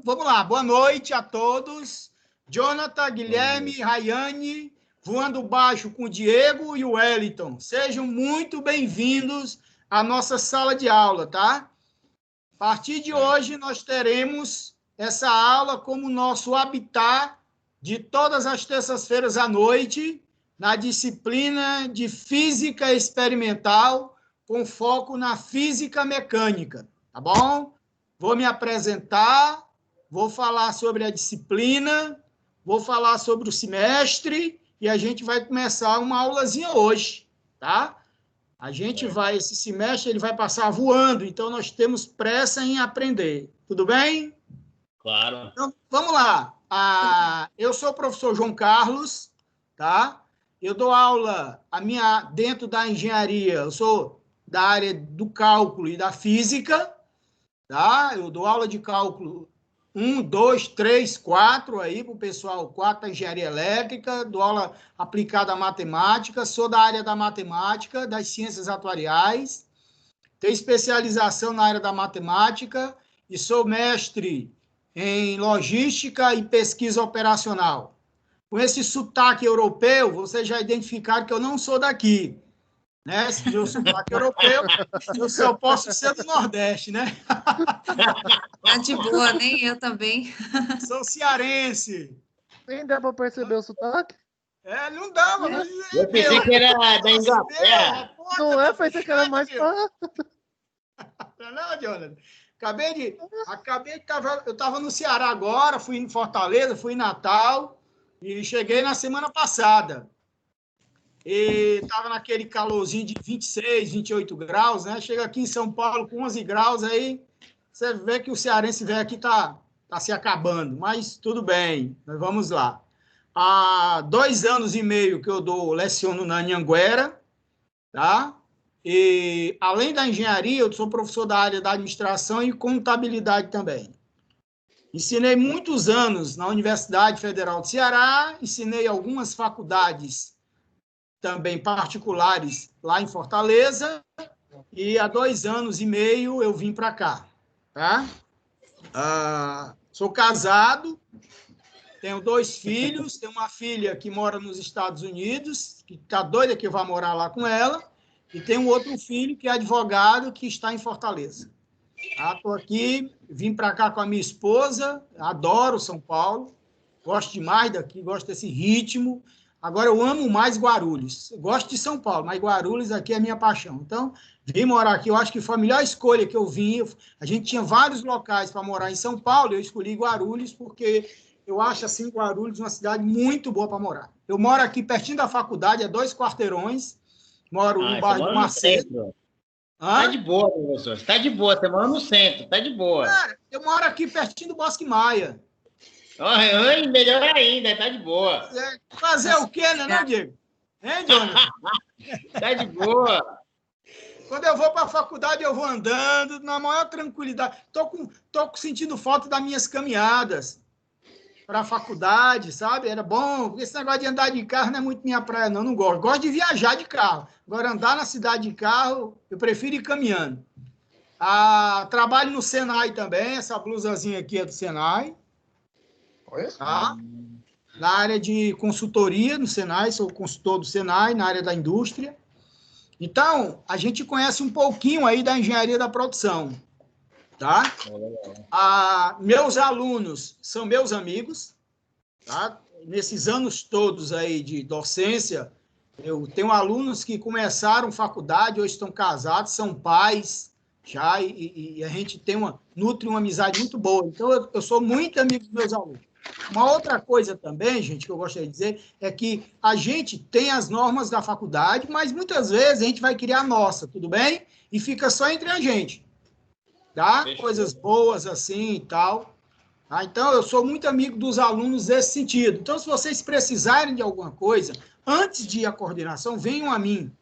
vamos lá. Boa noite a todos. Jonathan, Guilherme, Rayane, voando baixo com o Diego e o Wellington. Sejam muito bem-vindos à nossa sala de aula, tá? A partir de hoje, nós teremos essa aula como nosso habitat de todas as terças-feiras à noite, na disciplina de Física Experimental, com foco na Física Mecânica, tá bom? Vou me apresentar, vou falar sobre a disciplina, vou falar sobre o semestre e a gente vai começar uma aulazinha hoje, tá? A gente vai, esse semestre, ele vai passar voando, então nós temos pressa em aprender. Tudo bem? Claro. Então, vamos lá. Eu sou o professor João Carlos, tá? Eu dou aula dentro da engenharia, eu sou da área do cálculo e da física, tá? Eu dou aula de cálculo 1, 2, 3, 4 aí para o pessoal, 4 da engenharia elétrica, dou aula aplicada à matemática, sou da área da matemática, das ciências atuariais, tenho especialização na área da matemática e sou mestre em logística e pesquisa operacional. Com esse sotaque europeu, vocês já identificaram que eu não sou daqui, né? Se eu sou sotaque europeu, eu posso ser do Nordeste, né? Tá de boa, nem eu também. Sou cearense. Nem dá para perceber o sotaque? Não dá, mas... Eu pensei que era da Inglaterra. Não é, pensei que era mais para... Não, Jonathan. Eu estava no Ceará agora, fui em Fortaleza, fui em Natal e cheguei na semana passada. E estava naquele calorzinho de 26, 28 graus, né? Chega aqui em São Paulo com 11 graus, aí você vê que o cearense velho aqui tá se acabando, mas tudo bem, nós vamos lá. Há 2 anos e meio que eu leciono na Anhanguera, tá? E, além da engenharia, eu sou professor da área da administração e contabilidade também. Ensinei muitos anos na Universidade Federal do Ceará, ensinei algumas faculdades também particulares lá em Fortaleza, e há 2 anos e meio eu vim para cá. Tá? Sou casado, tenho 2 filhos, tenho uma filha que mora nos Estados Unidos, que está doida que eu vá morar lá com ela, e tenho um outro filho que é advogado, que está em Fortaleza. Estou aqui, vim para cá com a minha esposa, adoro São Paulo, gosto demais daqui, gosto desse ritmo. Agora, eu amo mais Guarulhos. Eu gosto de São Paulo, mas Guarulhos aqui é a minha paixão. Então, vim morar aqui, eu acho que foi a melhor escolha que eu vim. A gente tinha vários locais para morar em São Paulo, eu escolhi Guarulhos porque eu acho, assim, Guarulhos uma cidade muito boa para morar. Eu moro aqui pertinho da faculdade, é 2 quarteirões, moro no bairro do Macedo. Tá de boa, professor. Tá de boa, você mora no centro, tá de boa. Cara, eu moro aqui pertinho do Bosque Maia. Oi, melhor ainda, tá de boa. Fazer o quê, né, não, Diego? Hein, Jonathan? Tá de boa. Quando eu vou para a faculdade, eu vou andando na maior tranquilidade. Tô sentindo falta das minhas caminhadas para a faculdade, sabe? Era bom, porque esse negócio de andar de carro não é muito minha praia, não gosto. Gosto de viajar de carro. Agora, andar na cidade de carro, eu prefiro ir caminhando. Trabalho no Senai também, essa blusazinha aqui é do Senai. Tá? Na área de consultoria no Senai, sou consultor do Senai, na área da indústria. Então, a gente conhece um pouquinho aí da engenharia da produção, tá? Meus alunos são meus amigos, tá? Nesses anos todos aí de docência, eu tenho alunos que começaram faculdade, hoje estão casados, são pais já, e a gente nutre uma amizade muito boa. Então, eu sou muito amigo dos meus alunos. Uma outra coisa também, gente, que eu gostaria de dizer, é que a gente tem as normas da faculdade, mas muitas vezes a gente vai criar a nossa, tudo bem? E fica só entre a gente, tá? Coisas boas assim e tal. Tá? Então, eu sou muito amigo dos alunos nesse sentido. Então, se vocês precisarem de alguma coisa, antes de ir à coordenação, venham a mim,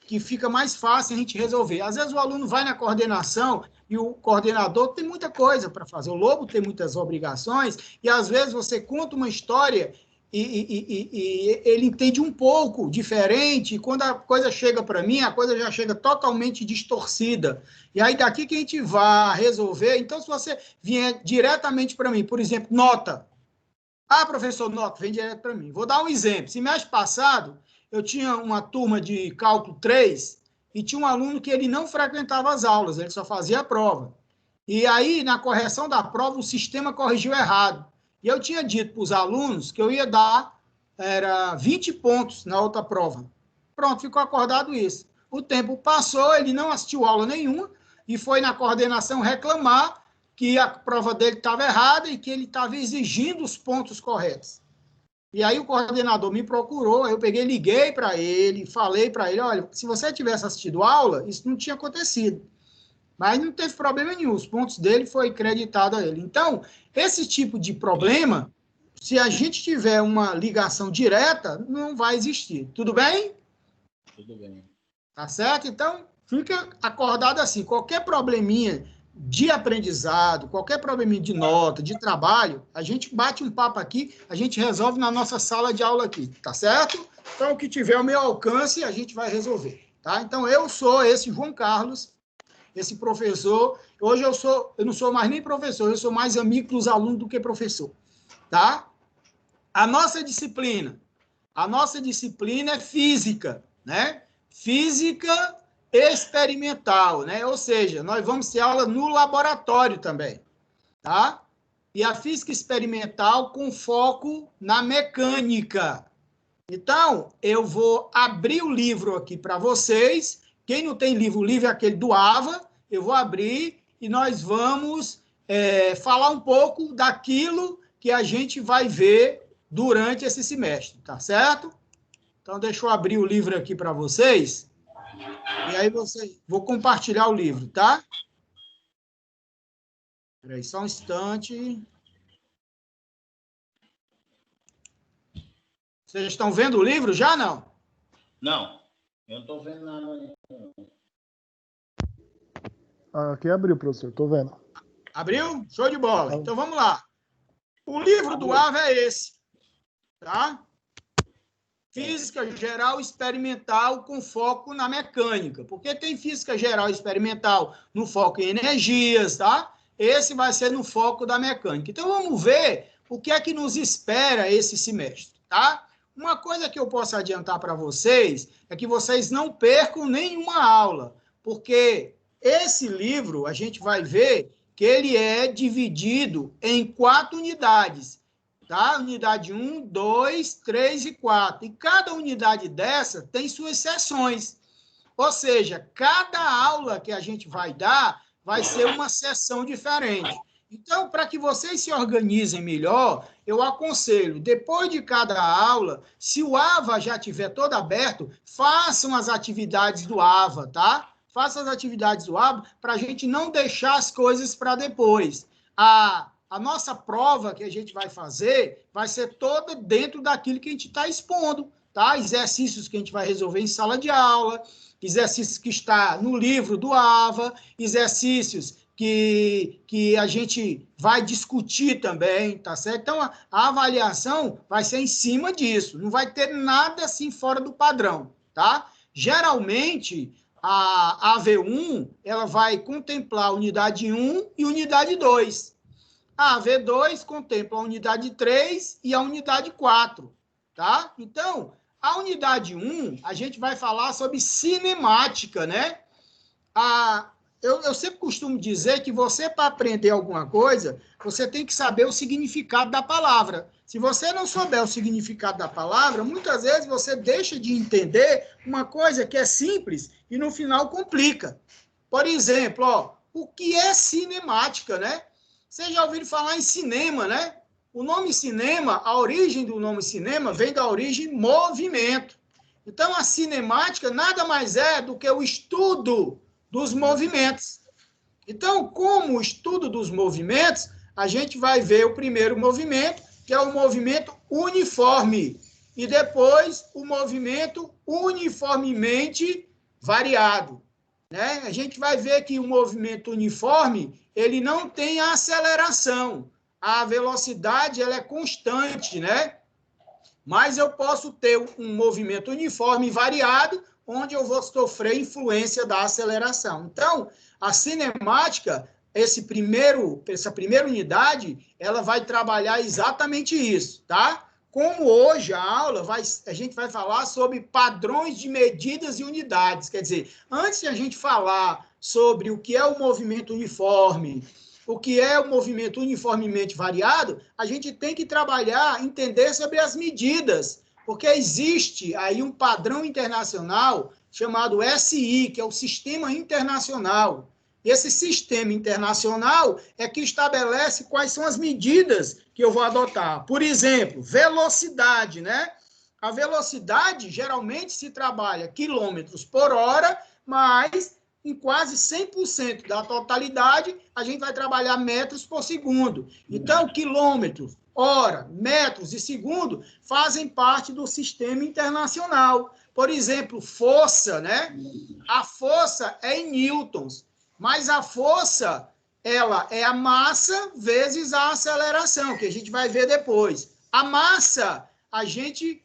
que fica mais fácil a gente resolver. Às vezes o aluno vai na coordenação e o coordenador tem muita coisa para fazer. O Lobo tem muitas obrigações e, às vezes, você conta uma história e ele entende um pouco diferente, e quando a coisa chega para mim, a coisa já chega totalmente distorcida. E aí, daqui que a gente vai resolver, então, se você vier diretamente para mim, por exemplo, nota. Ah, professor, nota, vem direto para mim. Vou dar um exemplo. Semestre passado, eu tinha uma turma de cálculo 3 e tinha um aluno que ele não frequentava as aulas, ele só fazia a prova. E aí, na correção da prova, o sistema corrigiu errado. E eu tinha dito para os alunos que eu ia dar 20 pontos na outra prova. Pronto, ficou acordado isso. O tempo passou, ele não assistiu aula nenhuma e foi na coordenação reclamar que a prova dele estava errada e que ele estava exigindo os pontos corretos. E aí o coordenador me procurou, eu peguei, liguei para ele, falei para ele, olha, se você tivesse assistido aula, isso não tinha acontecido. Mas não teve problema nenhum, os pontos dele foi creditado a ele. Então, esse tipo de problema, se a gente tiver uma ligação direta, não vai existir. Tudo bem? Tudo bem. Tá certo? Então, fica acordado assim, qualquer probleminha de aprendizado, qualquer probleminha de nota, de trabalho, a gente bate um papo aqui, a gente resolve na nossa sala de aula aqui, tá certo? Então, o que tiver ao meu alcance, a gente vai resolver, tá? Então, eu sou esse João Carlos, esse professor. Hoje eu não sou mais nem professor, eu sou mais amigo dos alunos do que professor, tá? A nossa disciplina é física, né? Física experimental, né? Ou seja, nós vamos ter aula no laboratório também, tá? E a física experimental com foco na mecânica. Então, eu vou abrir o livro aqui para vocês. Quem não tem livro, o livro é aquele do AVA, eu vou abrir e nós vamos falar um pouco daquilo que a gente vai ver durante esse semestre, tá certo? Então, deixa eu abrir o livro aqui para vocês. E aí, vou compartilhar o livro, tá? Espera aí, só um instante. Vocês estão vendo o livro já, não? Não, eu não estou vendo nada. Aqui abriu, professor, tô vendo. Abriu? Show de bola. Então, vamos lá. O livro do AVA é esse, tá? Física geral experimental com foco na mecânica. Porque tem física geral experimental no foco em energias, tá? Esse vai ser no foco da mecânica. Então, vamos ver o que é que nos espera esse semestre, tá? Uma coisa que eu posso adiantar para vocês é que vocês não percam nenhuma aula, porque esse livro, a gente vai ver que ele é dividido em 4 unidades, tá? Unidade 1, 2, 3 e 4. E cada unidade dessa tem suas seções. Ou seja, cada aula que a gente vai dar vai ser uma sessão diferente. Então, para que vocês se organizem melhor, eu aconselho, depois de cada aula, se o AVA já estiver todo aberto, façam as atividades do AVA, tá? Façam as atividades do AVA para a gente não deixar as coisas para depois. A nossa prova que a gente vai fazer vai ser toda dentro daquilo que a gente está expondo, tá? Exercícios que a gente vai resolver em sala de aula, exercícios que está no livro do AVA, exercícios que a gente vai discutir também, tá certo? Então, a avaliação vai ser em cima disso, não vai ter nada assim fora do padrão, tá? Geralmente, a AV1, ela vai contemplar a unidade 1 e unidade 2. A AV2 contempla a unidade 3 e a unidade 4, tá? Então, a unidade 1, a gente vai falar sobre cinemática, né? Eu sempre costumo dizer que você, para aprender alguma coisa, você tem que saber o significado da palavra. Se você não souber o significado da palavra, muitas vezes você deixa de entender uma coisa que é simples e no final complica. Por exemplo, ó, o que é cinemática, né? Vocês já ouviram falar em cinema, né? O nome cinema, a origem do nome cinema vem da origem movimento. Então, a cinemática nada mais é do que o estudo dos movimentos. Então, como estudo dos movimentos, a gente vai ver o primeiro movimento, que é o movimento uniforme, e depois o movimento uniformemente variado, né? A gente vai ver que o movimento uniforme, ele não tem aceleração, a velocidade ela é constante, né? mas eu posso ter um movimento uniforme e variado, onde eu vou sofrer influência da aceleração. Então, a cinemática, essa primeira unidade, ela vai trabalhar exatamente isso, tá? Como hoje a aula, a gente vai falar sobre padrões de medidas e unidades. Quer dizer, antes de a gente falar sobre o que é o movimento uniforme, o que é o movimento uniformemente variado, a gente tem que trabalhar, entender sobre as medidas, porque existe aí um padrão internacional chamado SI, que é o Sistema Internacional. E esse sistema internacional é que estabelece quais são as medidas que eu vou adotar. Por exemplo, velocidade, né? A velocidade, geralmente, se trabalha quilômetros por hora, mas em quase 100% da totalidade, a gente vai trabalhar metros por segundo. Então, quilômetros, hora, metros e segundo fazem parte do sistema internacional. Por exemplo, força, né? A força é em newtons, mas a força, ela é a massa vezes a aceleração, que a gente vai ver depois. A massa, a gente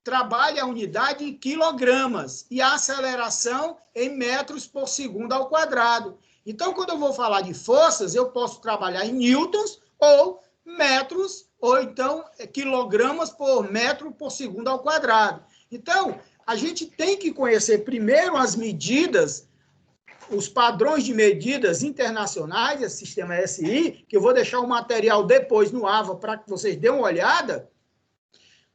trabalha a unidade em quilogramas e a aceleração em metros por segundo ao quadrado. Então, quando eu vou falar de forças, eu posso trabalhar em newtons ou metros, ou então quilogramas por metro por segundo ao quadrado. Então, a gente tem que conhecer primeiro as medidas, os padrões de medidas internacionais, esse sistema SI, que eu vou deixar o material depois no AVA para que vocês dêem uma olhada,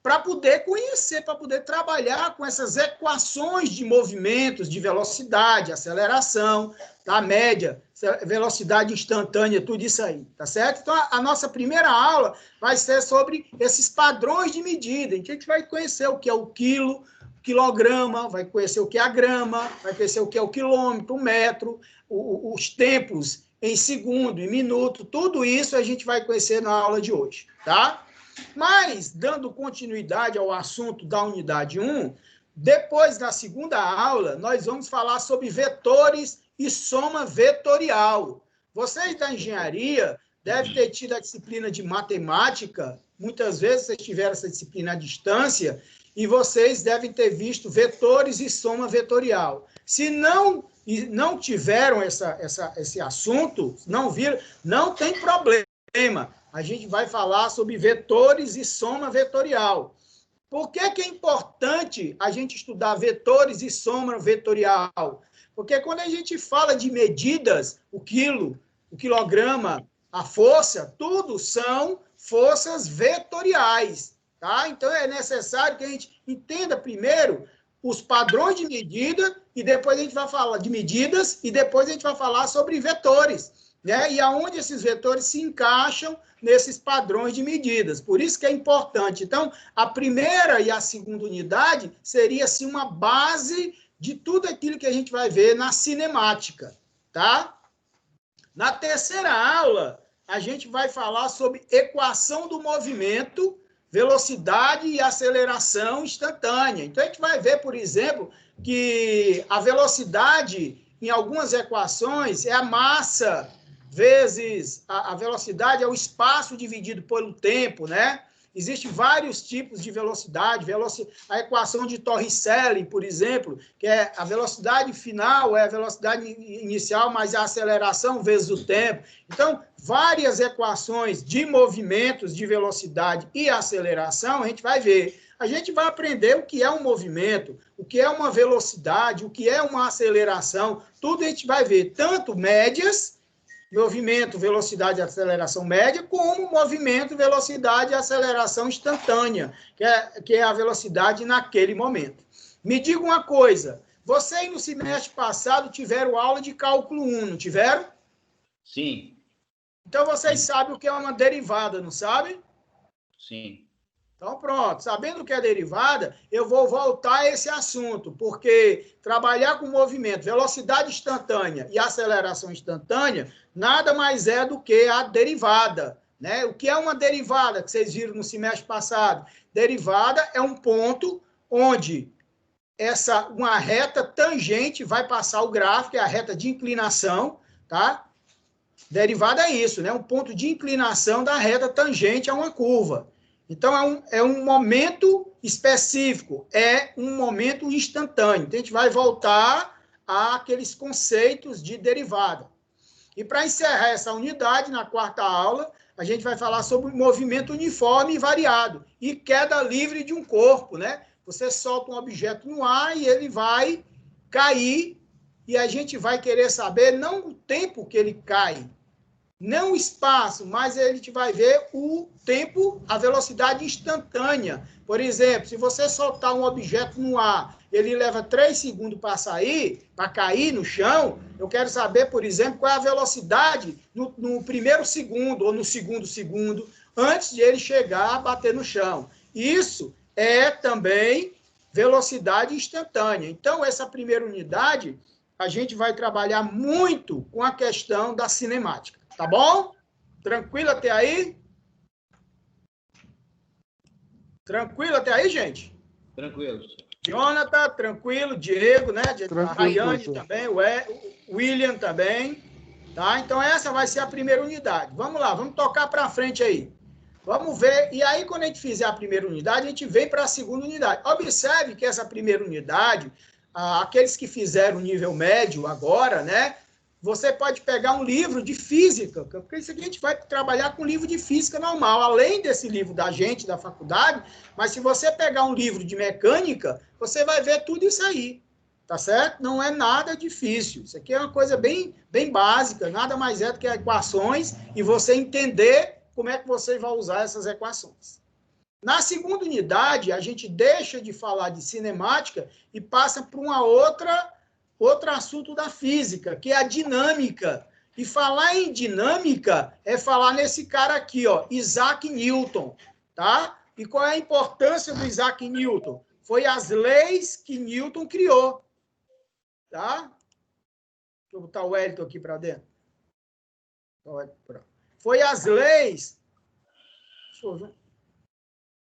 para poder conhecer, para poder trabalhar com essas equações de movimentos, de velocidade, aceleração, tá? Média, velocidade instantânea, tudo isso aí, tá certo? Então, a nossa primeira aula vai ser sobre esses padrões de medida, em que a gente vai conhecer o que é o quilo, quilograma, vai conhecer o que é a grama, vai conhecer o que é o quilômetro, o metro, os tempos em segundo, em minuto, tudo isso a gente vai conhecer na aula de hoje, tá? Mas, dando continuidade ao assunto da unidade 1, depois da segunda aula, nós vamos falar sobre vetores e soma vetorial. Vocês da engenharia devem ter tido a disciplina de matemática, muitas vezes vocês tiveram essa disciplina à distância, e vocês devem ter visto vetores e soma vetorial. Se não tiveram esse assunto, não viram, não tem problema. A gente vai falar sobre vetores e soma vetorial. Por que é importante a gente estudar vetores e soma vetorial? Porque quando a gente fala de medidas, o quilo, o quilograma, a força, tudo são forças vetoriais, tá? Então, é necessário que a gente entenda primeiro os padrões de medida e depois a gente vai falar de medidas e depois a gente vai falar sobre vetores, né? E aonde esses vetores se encaixam nesses padrões de medidas. Por isso que é importante. Então, a primeira e a segunda unidade seria, assim, uma base de tudo aquilo que a gente vai ver na cinemática, tá? Na terceira aula, a gente vai falar sobre equação do movimento, velocidade e aceleração instantânea. Então, a gente vai ver, por exemplo, que a velocidade, em algumas equações, é a massa vezes a velocidade é o espaço dividido pelo tempo, né? Existem vários tipos de velocidade. A equação de Torricelli, por exemplo, que é a velocidade final, é a velocidade inicial, mais a aceleração vezes o tempo. Então, várias equações de movimentos de velocidade e aceleração, a gente vai ver. A gente vai aprender o que é um movimento, o que é uma velocidade, o que é uma aceleração, tudo a gente vai ver, tanto médias, movimento, velocidade e aceleração média, como movimento, velocidade e aceleração instantânea, que é a velocidade naquele momento. Me diga uma coisa, vocês no semestre passado tiveram aula de cálculo 1, não tiveram? Sim. Então vocês sabem o que é uma derivada, não sabem? Sim. Então, pronto. Sabendo o que é derivada, eu vou voltar a esse assunto, porque trabalhar com movimento, velocidade instantânea e aceleração instantânea, nada mais é do que a derivada, né? O que é uma derivada, que vocês viram no semestre passado? Derivada é um ponto onde uma reta tangente vai passar o gráfico, é a reta de inclinação, tá? Derivada é isso, né? Um ponto de inclinação da reta tangente a uma curva. Então, é um momento específico, é um momento instantâneo. Então, a gente vai voltar àqueles conceitos de derivada. E para encerrar essa unidade, na quarta aula, a gente vai falar sobre movimento uniforme e variado e queda livre de um corpo, né? Você solta um objeto no ar e ele vai cair e a gente vai querer saber não o tempo que ele cai, não o espaço, mas a gente vai ver o tempo, a velocidade instantânea. Por exemplo, se você soltar um objeto no ar, ele leva 3 segundos para sair, para cair no chão, eu quero saber, por exemplo, qual é a velocidade no primeiro segundo ou no segundo segundo, antes de ele chegar a bater no chão. Isso é também velocidade instantânea. Então, essa primeira unidade, a gente vai trabalhar muito com a questão da cinemática. Tá bom? Tranquilo até aí? Tranquilo até aí, gente? Tranquilo. Jonathan, tranquilo. Diego, né? A Rayane professor. também, o William também. Tá? Então, essa vai ser a primeira unidade. Vamos lá, vamos tocar para frente aí. Vamos ver. E aí, quando a gente fizer a primeira unidade, a gente vem para a segunda unidade. Observe que essa primeira unidade, aqueles que fizeram o nível médio agora, né? Você pode pegar um livro de física, porque isso aqui a gente vai trabalhar com livro de física normal, além desse livro da gente, da faculdade, mas se você pegar um livro de mecânica, você vai ver tudo isso aí, tá certo? Não é nada difícil, isso aqui é uma coisa bem básica, nada mais é do que equações e você entender como é que você vai usar essas equações. Na segunda unidade, a gente deixa de falar de cinemática e passa para uma outro assunto da física, que é a dinâmica. E falar em dinâmica é falar nesse cara aqui, ó, Isaac Newton, tá? E qual é a importância do Isaac Newton? Foi as leis que Newton criou, tá? Deixa eu botar o Wellington aqui para dentro. Foi as leis... Deixa eu ver.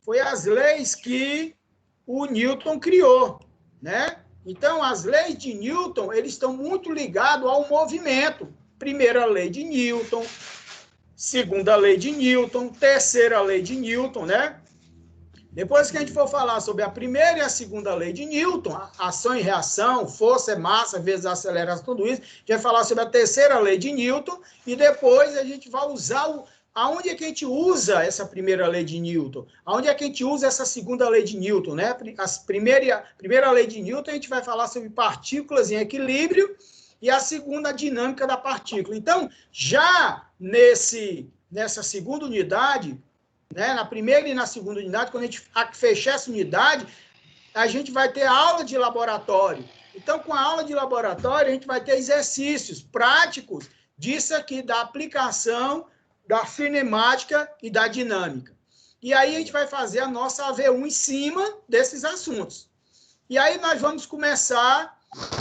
Foi as leis que o Newton criou, né? Então, as leis de Newton, eles estão muito ligados ao movimento. Primeira lei de Newton, segunda lei de Newton, terceira lei de Newton, né? Depois que a gente for falar sobre a primeira e a segunda lei de Newton, ação e reação, força é massa, vezes aceleração, tudo isso, a gente vai falar sobre a terceira lei de Newton e depois a gente vai usar aonde é que a gente usa essa primeira lei de Newton? Aonde é que a gente usa essa segunda lei de Newton, né? Primeira lei de Newton, a gente vai falar sobre partículas em equilíbrio e a segunda, a dinâmica da partícula. Então, já nessa segunda unidade, né, na primeira e na segunda unidade, quando a gente fechar essa unidade, a gente vai ter aula de laboratório. Então, com a aula de laboratório, a gente vai ter exercícios práticos disso aqui, da aplicação da cinemática e da dinâmica. E aí a gente vai fazer a nossa AV1 em cima desses assuntos. E aí nós vamos começar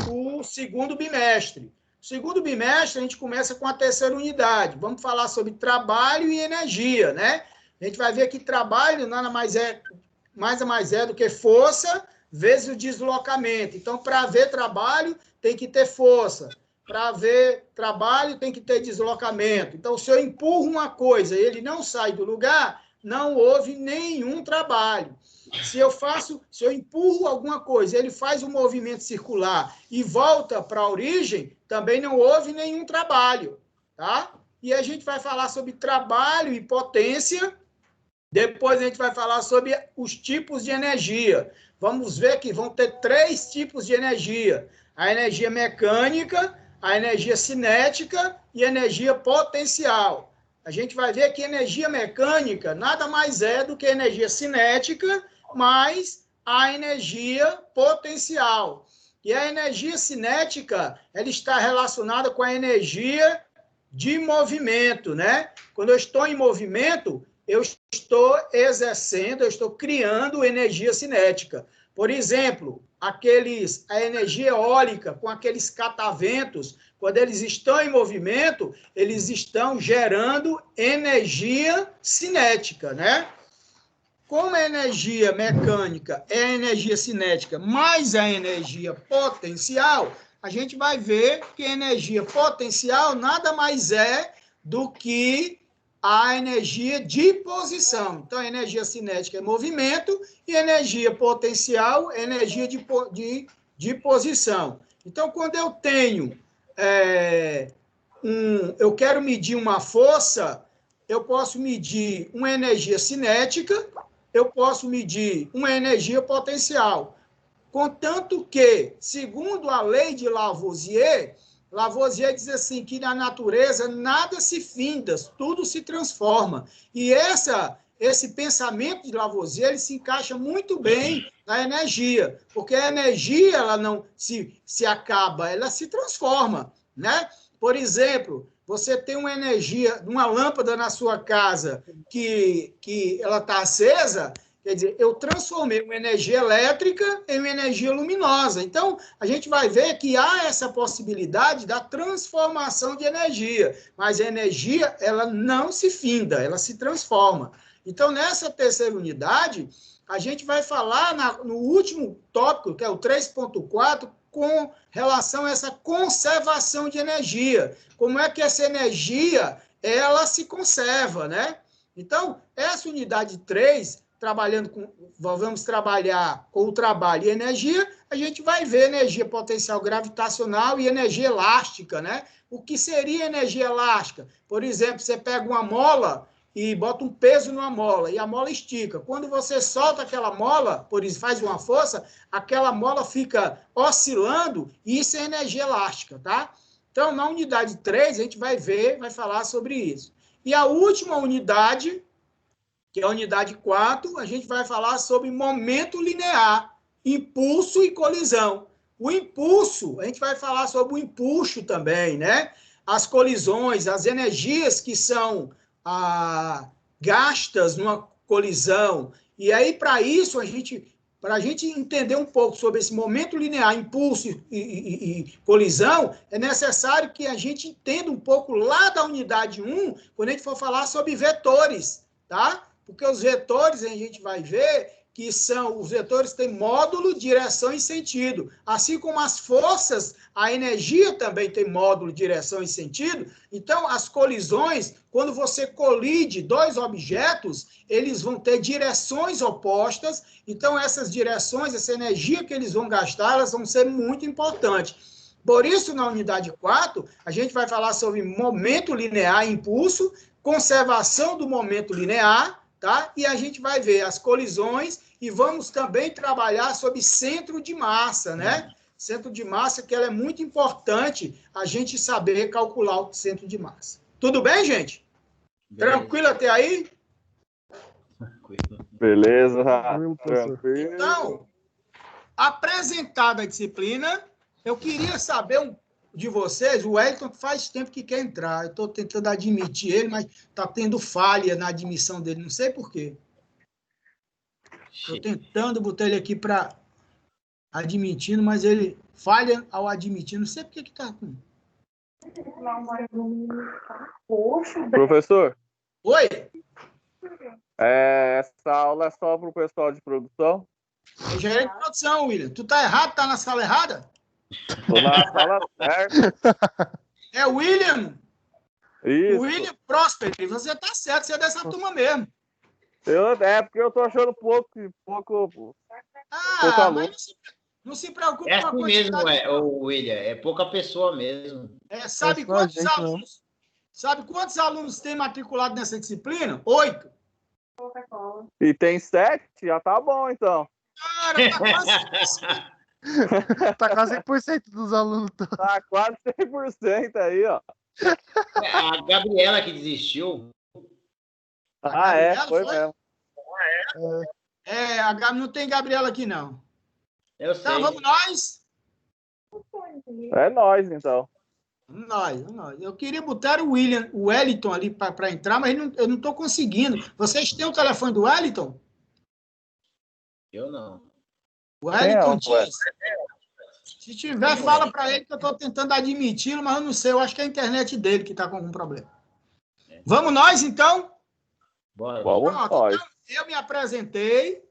o segundo bimestre. O segundo bimestre a gente começa com a terceira unidade. Vamos falar sobre trabalho e energia, né? A gente vai ver que trabalho nada mais é do que força vezes o deslocamento. Então, para haver trabalho, tem que ter força. Para haver trabalho, tem que ter deslocamento. Então, se eu empurro uma coisa e ele não sai do lugar, não houve nenhum trabalho. Se eu empurro alguma coisa, ele faz um movimento circular e volta para a origem, também não houve nenhum trabalho, tá? E a gente vai falar sobre trabalho e potência. Depois a gente vai falar sobre os tipos de energia. Vamos ver que vão ter 3 tipos de energia. A energia mecânica, a energia cinética e a energia potencial. A gente vai ver que energia mecânica nada mais é do que energia cinética mais a energia potencial. E a energia cinética, ela está relacionada com a energia de movimento, né? Quando eu estou em movimento, eu estou exercendo, eu estou criando energia cinética. Por exemplo, a energia eólica com aqueles cataventos, quando eles estão em movimento, eles estão gerando energia cinética, né? Como a energia mecânica é a energia cinética mais a energia potencial, a gente vai ver que a energia potencial nada mais é do que a energia de posição. Então, a energia cinética é movimento e energia potencial é energia de posição. Então, quando eu tenho eu quero medir uma força, eu posso medir uma energia cinética, eu posso medir uma energia potencial. Contanto que, segundo a lei de Lavoisier diz assim, que na natureza nada se finda, tudo se transforma. E esse pensamento de Lavoisier ele se encaixa muito bem na energia, porque a energia ela não se acaba, ela se transforma, né? Por exemplo, você tem uma energia, uma lâmpada na sua casa que ela está acesa. Quer dizer, eu transformei uma energia elétrica em uma energia luminosa. Então, a gente vai ver que há essa possibilidade da transformação de energia. Mas a energia, ela não se finda, ela se transforma. Então, nessa terceira unidade, a gente vai falar no último tópico, que é o 3.4, com relação a essa conservação de energia. Como é que essa energia, ela se conserva, né? Então, essa unidade 3... vamos trabalhar com o trabalho e energia, a gente vai ver energia potencial gravitacional e energia elástica, né? O que seria energia elástica? Por exemplo, você pega uma mola e bota um peso numa mola, e a mola estica. Quando você solta aquela mola, por isso faz uma força, aquela mola fica oscilando, e isso é energia elástica, tá? Então, na unidade 3, a gente vai falar sobre isso. E a última unidade, que é a unidade 4, a gente vai falar sobre momento linear, impulso e colisão. O impulso, a gente vai falar sobre o empuxo também, né? As colisões, as energias que são gastas numa colisão. E aí, para isso, para a gente entender um pouco sobre esse momento linear, impulso e colisão, é necessário que a gente entenda um pouco lá da unidade 1, quando a gente for falar sobre vetores, tá? Porque os vetores, a gente vai ver que os vetores têm módulo, direção e sentido. Assim como as forças, a energia também tem módulo, direção e sentido. Então, as colisões, quando você colide dois objetos, eles vão ter direções opostas. Então, essas direções, essa energia que eles vão gastar, elas vão ser muito importantes. Por isso, na unidade 4, a gente vai falar sobre momento linear e impulso, conservação do momento linear, tá? E a gente vai ver as colisões e vamos também trabalhar sobre centro de massa, né? Centro de massa, que ela é muito importante a gente saber calcular o centro de massa. Tudo bem, gente? Beleza. Tranquilo até aí? Beleza. Tranquilo. Então, apresentada a disciplina, eu queria saber de vocês, o Wellington faz tempo que quer entrar, eu estou tentando admitir ele, mas está tendo falha na admissão dele, não sei por quê. Estou tentando botar ele aqui para admitindo, mas ele falha ao admitir, não sei por que está com... Professor? Oi? Essa aula é só para o pessoal de produção? É gerente de produção, William. Tu tá errado, tá na sala errada? Estou na sala certa. É o William? Isso. William Prosper, você tá certo, você é dessa turma mesmo. Porque eu tô achando pouco mas não se preocupe com a assim quantidade. Mesmo, William, é pouca pessoa mesmo. Sabe quantos alunos? Sabe quantos alunos tem matriculado nessa disciplina? 8. E tem 7? Já tá bom, então. Cara, tá quase... Tá quase 100% dos alunos. Tá quase 100% aí, ó. A Gabriela que desistiu. Foi mesmo. Não tem Gabriela aqui, não. Eu sei. Então, vamos nós? É nós, então. Nós. Eu queria botar o Wellington ali para entrar, mas eu não estou conseguindo. Vocês têm o telefone do Wellington? Eu não. O Wellington Dias. Se tiver, fala para ele que eu estou tentando admiti-lo, mas eu não sei. Eu acho que é a internet dele que está com algum problema. Vamos nós, então? Bora. Pronto, então, eu me apresentei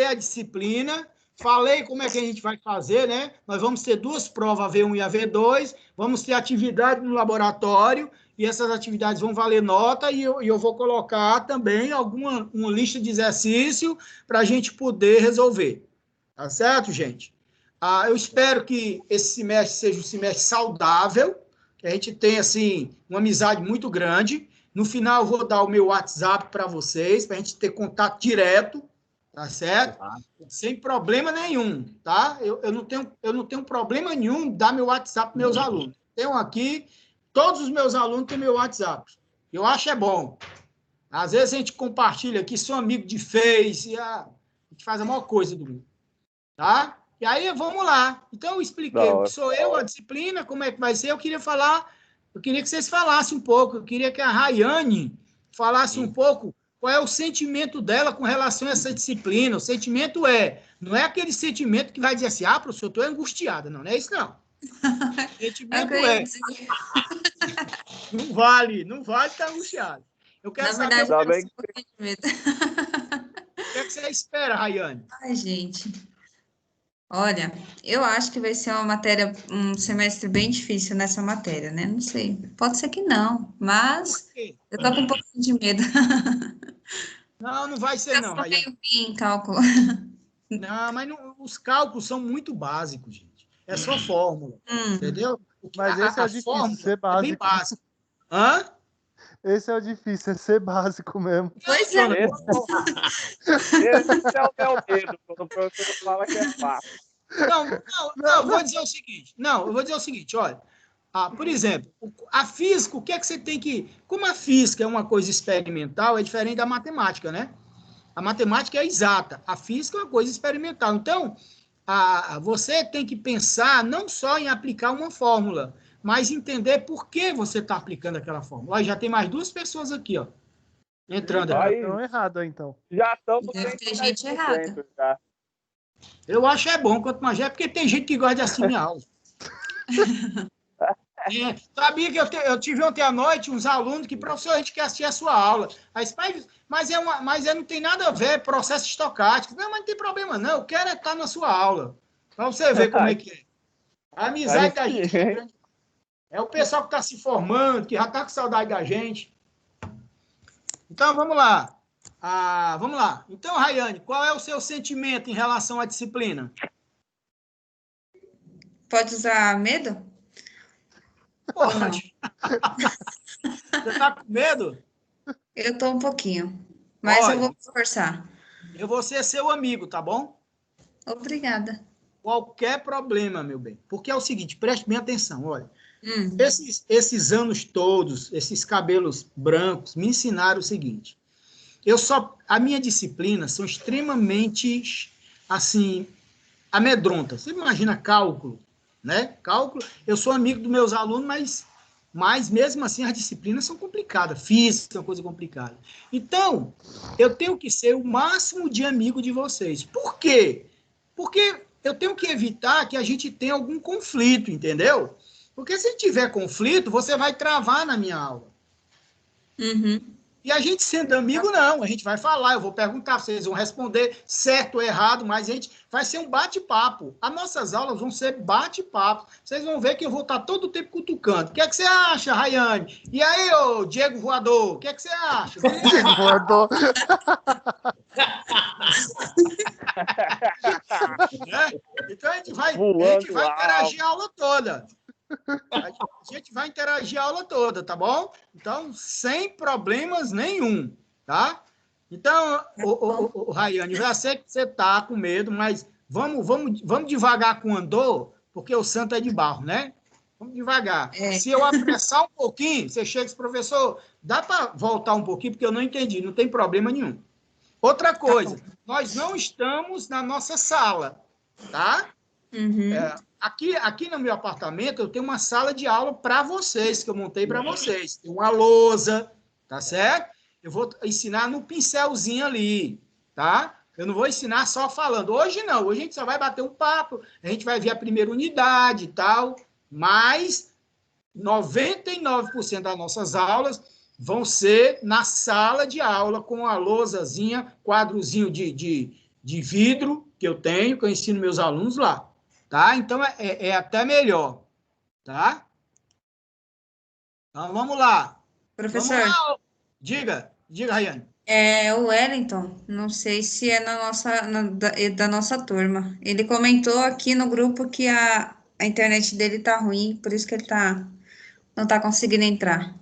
a disciplina, falei como é que a gente vai fazer, né? Nós vamos ter 2 provas, a V1 e a V2, vamos ter atividade no laboratório e essas atividades vão valer nota, e eu vou colocar também uma lista de exercício para a gente poder resolver. Tá certo, gente? Eu espero que esse semestre seja um semestre saudável, que a gente tenha, assim, uma amizade muito grande. No final, eu vou dar o meu WhatsApp para vocês, para a gente ter contato direto, tá certo? Sem problema nenhum, tá? Eu não tenho problema nenhum de dar meu WhatsApp para meus alunos. Tenho aqui, todos os meus alunos têm meu WhatsApp. Eu acho é bom. Às vezes a gente compartilha aqui, sou amigo de Face, e a gente faz a maior coisa do mundo, tá? E aí, vamos lá. Então, eu expliquei o que sou eu, a disciplina, como é que vai ser. Eu queria que vocês falassem um pouco, eu queria que a Rayane falasse um pouco qual é o sentimento dela com relação a essa disciplina. O sentimento não é aquele sentimento que vai dizer assim, professor, eu estou angustiada. Não, não é isso, não. O sentimento não vale estar angustiado. Eu quero saber o que você espera, Rayane. Ai, gente. Olha, eu acho que vai ser um semestre bem difícil nessa matéria, né? Não sei, pode ser que não, mas eu tô com um pouquinho de medo. Não vai ser, não, Rayane. Eu meio em cálculo. Não, mas os cálculos são muito básicos, gente. É só fórmula, entendeu? Mas esse é o difícil, ser básico. É bem básico. Hã? Esse é o difícil, é ser básico mesmo. Pois é. Esse é o meu medo, quando o professor fala que é fácil. Não, eu vou dizer o seguinte, olha. Por exemplo, a física, o que é que você tem que... Como a física é uma coisa experimental, é diferente da matemática, né? A matemática é exata, a física é uma coisa experimental. Então, você tem que pensar não só em aplicar uma fórmula, mas entender por que você está aplicando aquela fórmula. Ó, já tem mais 2 pessoas aqui, ó, entrando. Aí, estão errados, então. Já estamos Deve ter gente errada. Já. Eu acho bom, quanto mais é, porque tem gente que gosta de assistir minha aula. Sabia que eu tive ontem à noite uns alunos que, professor, a gente quer assistir a sua aula. Aí, mas não tem nada a ver, processo estocástico. Não, mas não tem problema, não. Eu quero estar na sua aula. Para você ver como é que é. A amizade da gente é grande. É o pessoal que está se formando, que já está com saudade da gente. Então, vamos lá. Vamos lá. Então, Rayane, qual é o seu sentimento em relação à disciplina? Pode usar medo? Pode. Você está com medo? Eu estou um pouquinho, mas eu vou me esforçar. Eu vou ser seu amigo, tá bom? Obrigada. Qualquer problema, meu bem. Porque é o seguinte, preste bem atenção, olha. Hum. Esses anos todos, esses cabelos brancos, me ensinaram o seguinte. A minha disciplina são extremamente, assim, amedrontas. Você imagina cálculo, né? Cálculo, eu sou amigo dos meus alunos, mas mesmo assim as disciplinas são complicadas. Física é uma coisa complicada. Então, eu tenho que ser o máximo de amigo de vocês. Por quê? Porque eu tenho que evitar que a gente tenha algum conflito, entendeu? Porque se tiver conflito, você vai travar na minha aula. Uhum. E a gente sendo amigo, não. A gente vai falar, eu vou perguntar, vocês vão responder certo ou errado, mas a gente vai ser um bate-papo. As nossas aulas vão ser bate-papo. Vocês vão ver que eu vou estar todo o tempo cutucando. O que é que você acha, Rayane? E aí, ô Diego Voador, o que é que você acha? Diego Voador. Então a gente vai interagir a aula toda. A gente vai interagir a aula toda, tá bom? Então, sem problemas nenhum, tá? Então, o Rayane, eu já sei que você tá com medo, mas vamos devagar com o andor, porque o santo é de barro, né? Vamos devagar. Se eu apressar um pouquinho, você chega e diz, professor, dá para voltar um pouquinho, porque eu não entendi, não tem problema nenhum. Outra coisa, nós não estamos na nossa sala, tá? Uhum. Aqui no meu apartamento, eu tenho uma sala de aula para vocês, que eu montei para vocês. Tem uma lousa, tá certo? Eu vou ensinar no pincelzinho ali, tá? Eu não vou ensinar só falando. Hoje não, hoje a gente só vai bater um papo, a gente vai ver a primeira unidade e tal, mas 99% das nossas aulas vão ser na sala de aula, com a lousazinha, quadrozinho de vidro que eu tenho, que eu ensino meus alunos lá. Tá? Então, é até melhor, tá? Então, vamos lá. Professor, Vamos lá. Diga, Rayane. o Wellington, não sei se é da nossa turma. Ele comentou aqui no grupo que a internet dele tá ruim, por isso que ele não tá conseguindo entrar.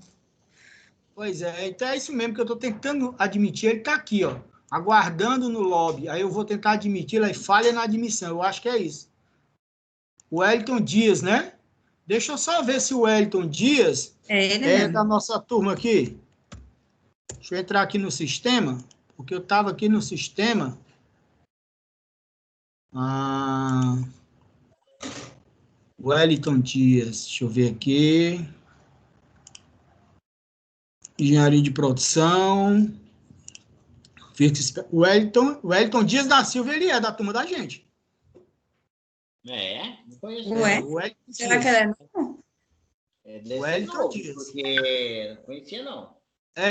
Pois é, então é isso mesmo que eu estou tentando admitir. Ele está aqui, ó, aguardando no lobby. Aí eu vou tentar admitir, ele falha na admissão. Eu acho que é isso. O Wellington Dias, né? Deixa eu só ver se o Wellington Dias É ele é mesmo. da nossa turma aqui. Deixa eu entrar aqui no sistema, porque eu estava aqui no sistema. Wellington Dias, deixa eu ver aqui. Engenharia de produção. O Wellington Dias da Silva, ele é da turma da gente. Não conheço. Ué? O Wellington Será Dias. que ela é novo? Deve O ser Wellington novo, Dias. porque não conhecia, não.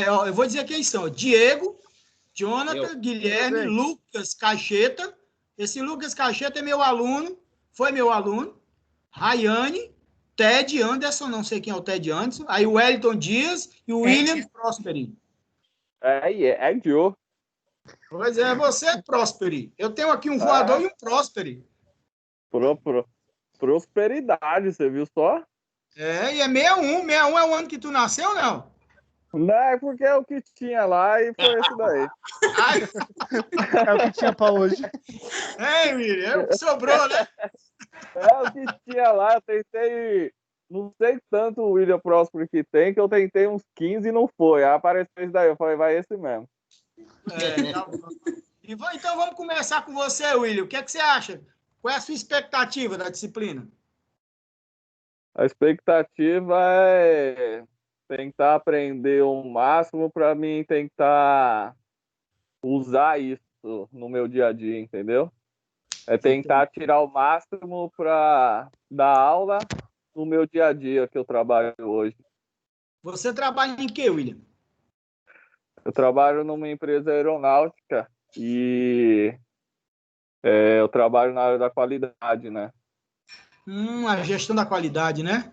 Ó, eu vou dizer quem são. Diego, Jonathan, Guilherme, Lucas Cacheta. Esse Lucas Cacheta é meu aluno, foi meu aluno. Rayane, Ted Anderson, não sei quem é o Ted Anderson. Aí o Wellington Dias e o William Prosperi. É Joe. Pois é, você é Prosperi. Eu tenho aqui um voador e um Prosperi. Prosperidade, você viu só? E é 61. 61 é o ano que tu nasceu, não? Não, é porque é o que tinha lá e foi esse daí. É o que tinha pra hoje. William, é o que sobrou, né? É o que tinha lá, eu tentei. Não sei tanto o William Próspero que tem, que eu tentei uns 15 e não foi. Aí apareceu esse daí, eu falei, vai esse mesmo. Tá bom. Então vamos começar com você, William. O que é que você acha? Qual é a sua expectativa da disciplina? A expectativa é tentar aprender o máximo para mim tentar usar isso no meu dia a dia, entendeu? É tentar tirar o máximo para dar aula no meu dia a dia que eu trabalho hoje. Você trabalha em quê, William? Eu trabalho numa empresa aeronáutica e eu trabalho na área da qualidade, né? A gestão da qualidade, né?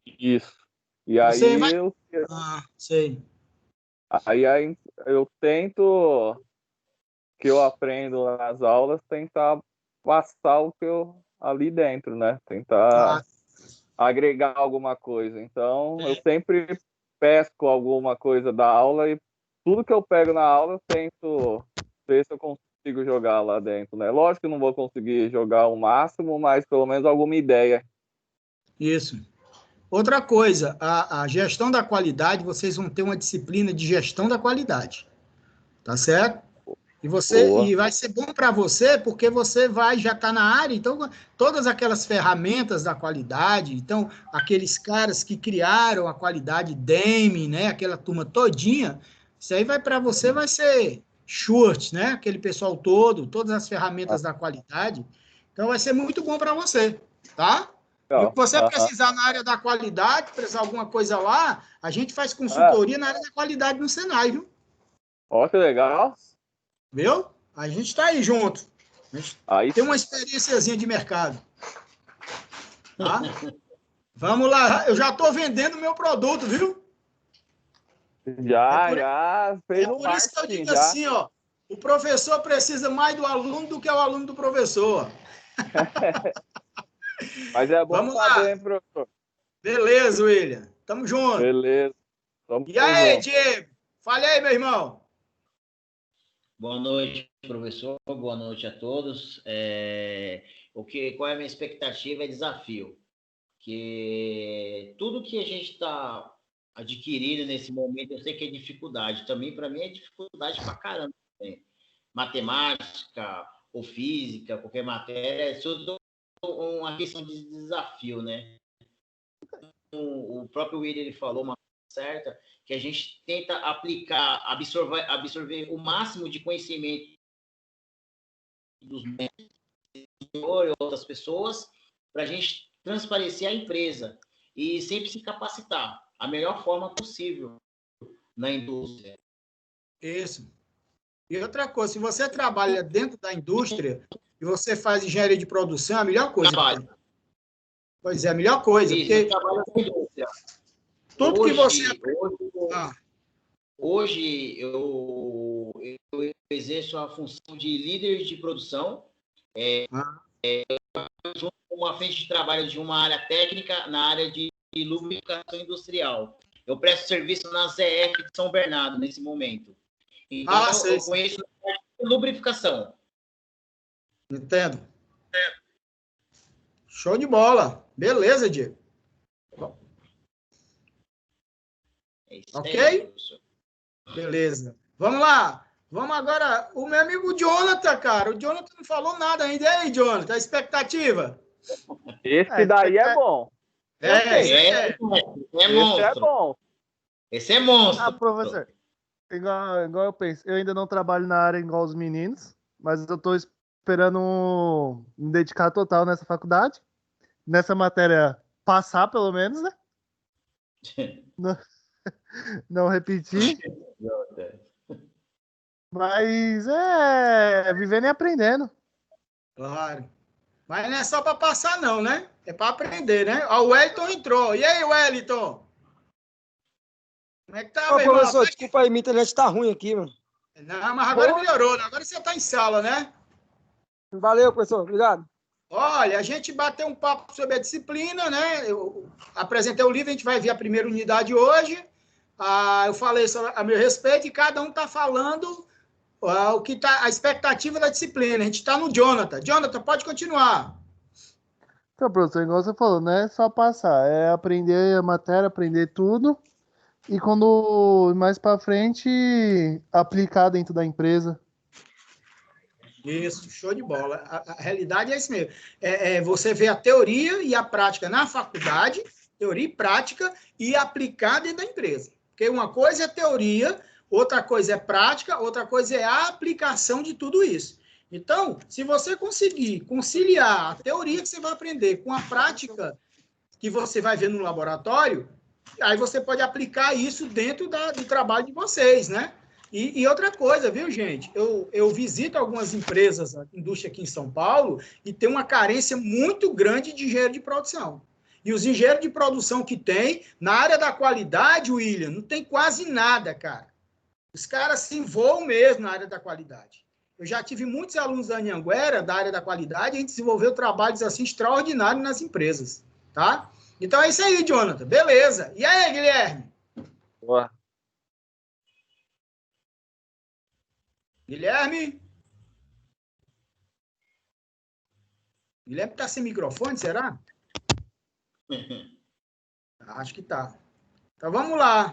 Isso. E Você aí vai... sei. Aí eu tento que eu aprendo nas aulas, tentar passar o que eu ali dentro, né? Tentar agregar alguma coisa. Então, eu sempre pesco alguma coisa da aula e tudo que eu pego na aula eu tento ver se eu consigo jogar lá dentro, né? Lógico que não vou conseguir jogar o máximo, mas pelo menos alguma ideia. Isso. Outra coisa, a gestão da qualidade, vocês vão ter uma disciplina de gestão da qualidade. Tá certo? E vai ser bom para você, porque você já estar na área, então, todas aquelas ferramentas da qualidade, então, aqueles caras que criaram a qualidade DEME, né, aquela turma todinha, isso aí para você vai ser Schwartz, né, aquele pessoal todo, todas as ferramentas da qualidade, então vai ser muito bom para você, tá? E o que você precisar na área da qualidade, precisar alguma coisa lá, a gente faz consultoria na área da qualidade no Senai, viu? Ó, que legal. Viu? A gente está aí junto. A gente tem uma experiênciazinha de mercado. Tá? Vamos lá. Eu já estou vendendo meu produto, viu? Já fez no por isso que eu digo assim, ó. O professor precisa mais do aluno do que o aluno do professor. Mas é bom Vamos saber, lá. hein, professor? Beleza, William. Tamo junto. Beleza. E aí, Diego? Fale aí, meu irmão. Boa noite, professor. Boa noite a todos. Qual é a minha expectativa? É desafio. Que tudo que a gente está adquirindo nesse momento, eu sei que é dificuldade. Também, para mim, é dificuldade pra caramba. Matemática ou física, qualquer matéria, é tudo uma questão de desafio, né? O próprio William ele falou uma coisa certa, que a gente tenta aplicar, absorver o máximo de conhecimento dos mentores e outras pessoas para a gente transparecer a empresa e sempre se capacitar a melhor forma possível na indústria. Isso. E outra coisa, se você trabalha dentro da indústria e você faz engenharia de produção, é a melhor coisa. Trabalho. Pois é, a melhor coisa. Isso, porque... trabalho na indústria. Tudo que você... Hoje eu exerço a função de líder de produção, junto com uma frente de trabalho de uma área técnica na área de lubrificação industrial. Eu presto serviço na ZF de São Bernardo nesse momento. Então, eu conheço lubrificação. Entendo. Show de bola. Beleza, Diego. Ok? Aí, beleza. Vamos lá. Vamos agora. O meu amigo Jonathan, cara. O Jonathan não falou nada ainda. E aí, Jonathan? A expectativa? Esse daí é bom. É monstro. Esse é bom. Esse é monstro. Ah, professor. Igual eu penso. Eu ainda não trabalho na área igual os meninos, mas eu tô esperando me dedicar total nessa faculdade. Nessa matéria, passar pelo menos, né? Não repetir. Mas vivendo e aprendendo. Claro. Mas não é só para passar, não, né? É para aprender, né? Ó, o Wellington entrou. E aí, Wellington? Como é que tá, Ô, meu irmão? professor, desculpa aí, minha internet tá ruim aqui, mano. Não, mas agora melhorou, né? Agora você tá em sala, né? Valeu, professor. Obrigado. Olha, a gente bateu um papo sobre a disciplina, né? Eu apresentei o livro, a gente vai ver a primeira unidade hoje. Eu falei a meu respeito e cada um está falando o que tá a expectativa da disciplina. A gente está no Jonathan. Jonathan, pode continuar. Então, professor, igual você falou, não é só passar, é aprender a matéria, aprender tudo. E quando mais para frente, aplicar dentro da empresa. Isso, show de bola. A realidade é isso mesmo. Você vê a teoria e a prática na faculdade, teoria e prática, e aplicar dentro da empresa. Porque uma coisa é teoria, outra coisa é prática, outra coisa é a aplicação de tudo isso. Então, se você conseguir conciliar a teoria que você vai aprender com a prática que você vai ver no laboratório, aí você pode aplicar isso dentro do trabalho de vocês, né? E outra coisa, viu, gente? Eu visito algumas empresas, a indústria aqui em São Paulo, e tem uma carência muito grande de engenheiro de produção. E os engenheiros de produção que tem, na área da qualidade, William, não tem quase nada, cara. Os caras se envolvem mesmo na área da qualidade. Eu já tive muitos alunos da Anhanguera, da área da qualidade, e a gente desenvolveu trabalhos assim extraordinários nas empresas, tá? Então é isso aí, Jonathan. Beleza. E aí, Guilherme? Boa. Guilherme? Guilherme está sem microfone, será? Acho que tá. Então vamos lá.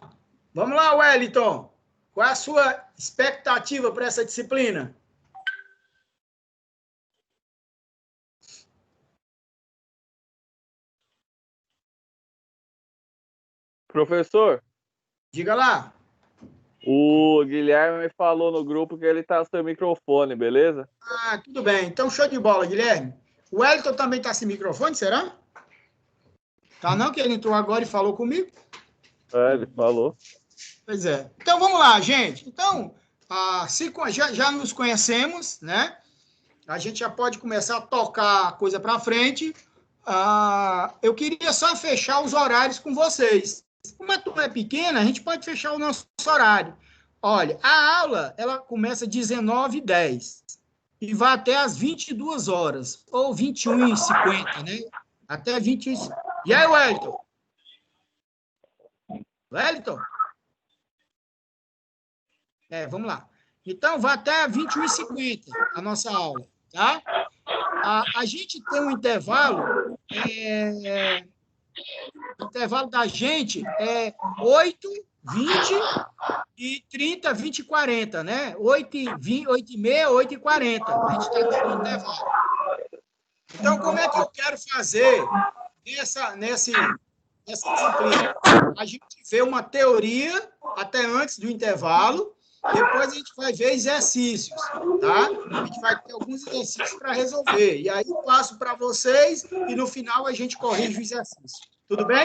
Vamos lá, Wellington. Qual é a sua expectativa para essa disciplina? Professor, Diga lá. o Guilherme falou no grupo que ele tá sem microfone, beleza? Tudo bem. Então, show de bola, Guilherme. O Wellington também está sem microfone, será? Tá não, que ele entrou agora e falou comigo? Ele falou. Pois é. Então, vamos lá, gente. Então, já nos conhecemos, né? A gente já pode começar a tocar a coisa para frente. Eu queria só fechar os horários com vocês. Como a turma é pequena, a gente pode fechar o nosso horário. Olha, a aula, ela começa às 19h10 e vai até às 22 horas, ou 21h50, né? Até 21h50. E aí, Wellington? Wellington? Vamos lá. Então, vai até 21h50 a nossa aula, tá? A gente tem um intervalo, o intervalo da gente é 8, 20 e 30, 20 e 40, né? 8h30, 8h40. A gente está no intervalo. Então, como é que eu quero fazer nessa disciplina? A gente vê uma teoria até antes do intervalo, depois a gente vai ver exercícios, tá? A gente vai ter alguns exercícios para resolver. E aí eu passo para vocês e no final a gente corrige o exercício. Tudo bem?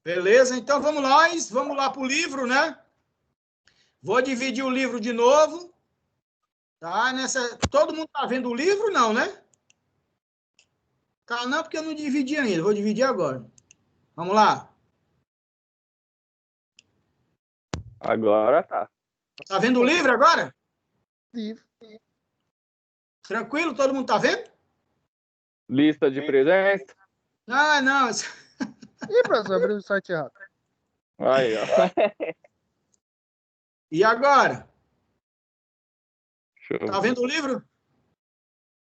Beleza? Então vamos lá para o livro, né? Vou dividir o livro de novo. Tá? Todo mundo está vendo o livro, não, né? Tá, não, porque eu não dividi ainda. Vou dividir agora. Vamos lá. Agora tá. Tá vendo o livro agora? Livro. Tranquilo? Todo mundo tá vendo? Lista de presença. Ah, não. Ih, professor, abriu o site errado. Aí, ó. E agora? Deixa eu Tá ver. vendo o livro?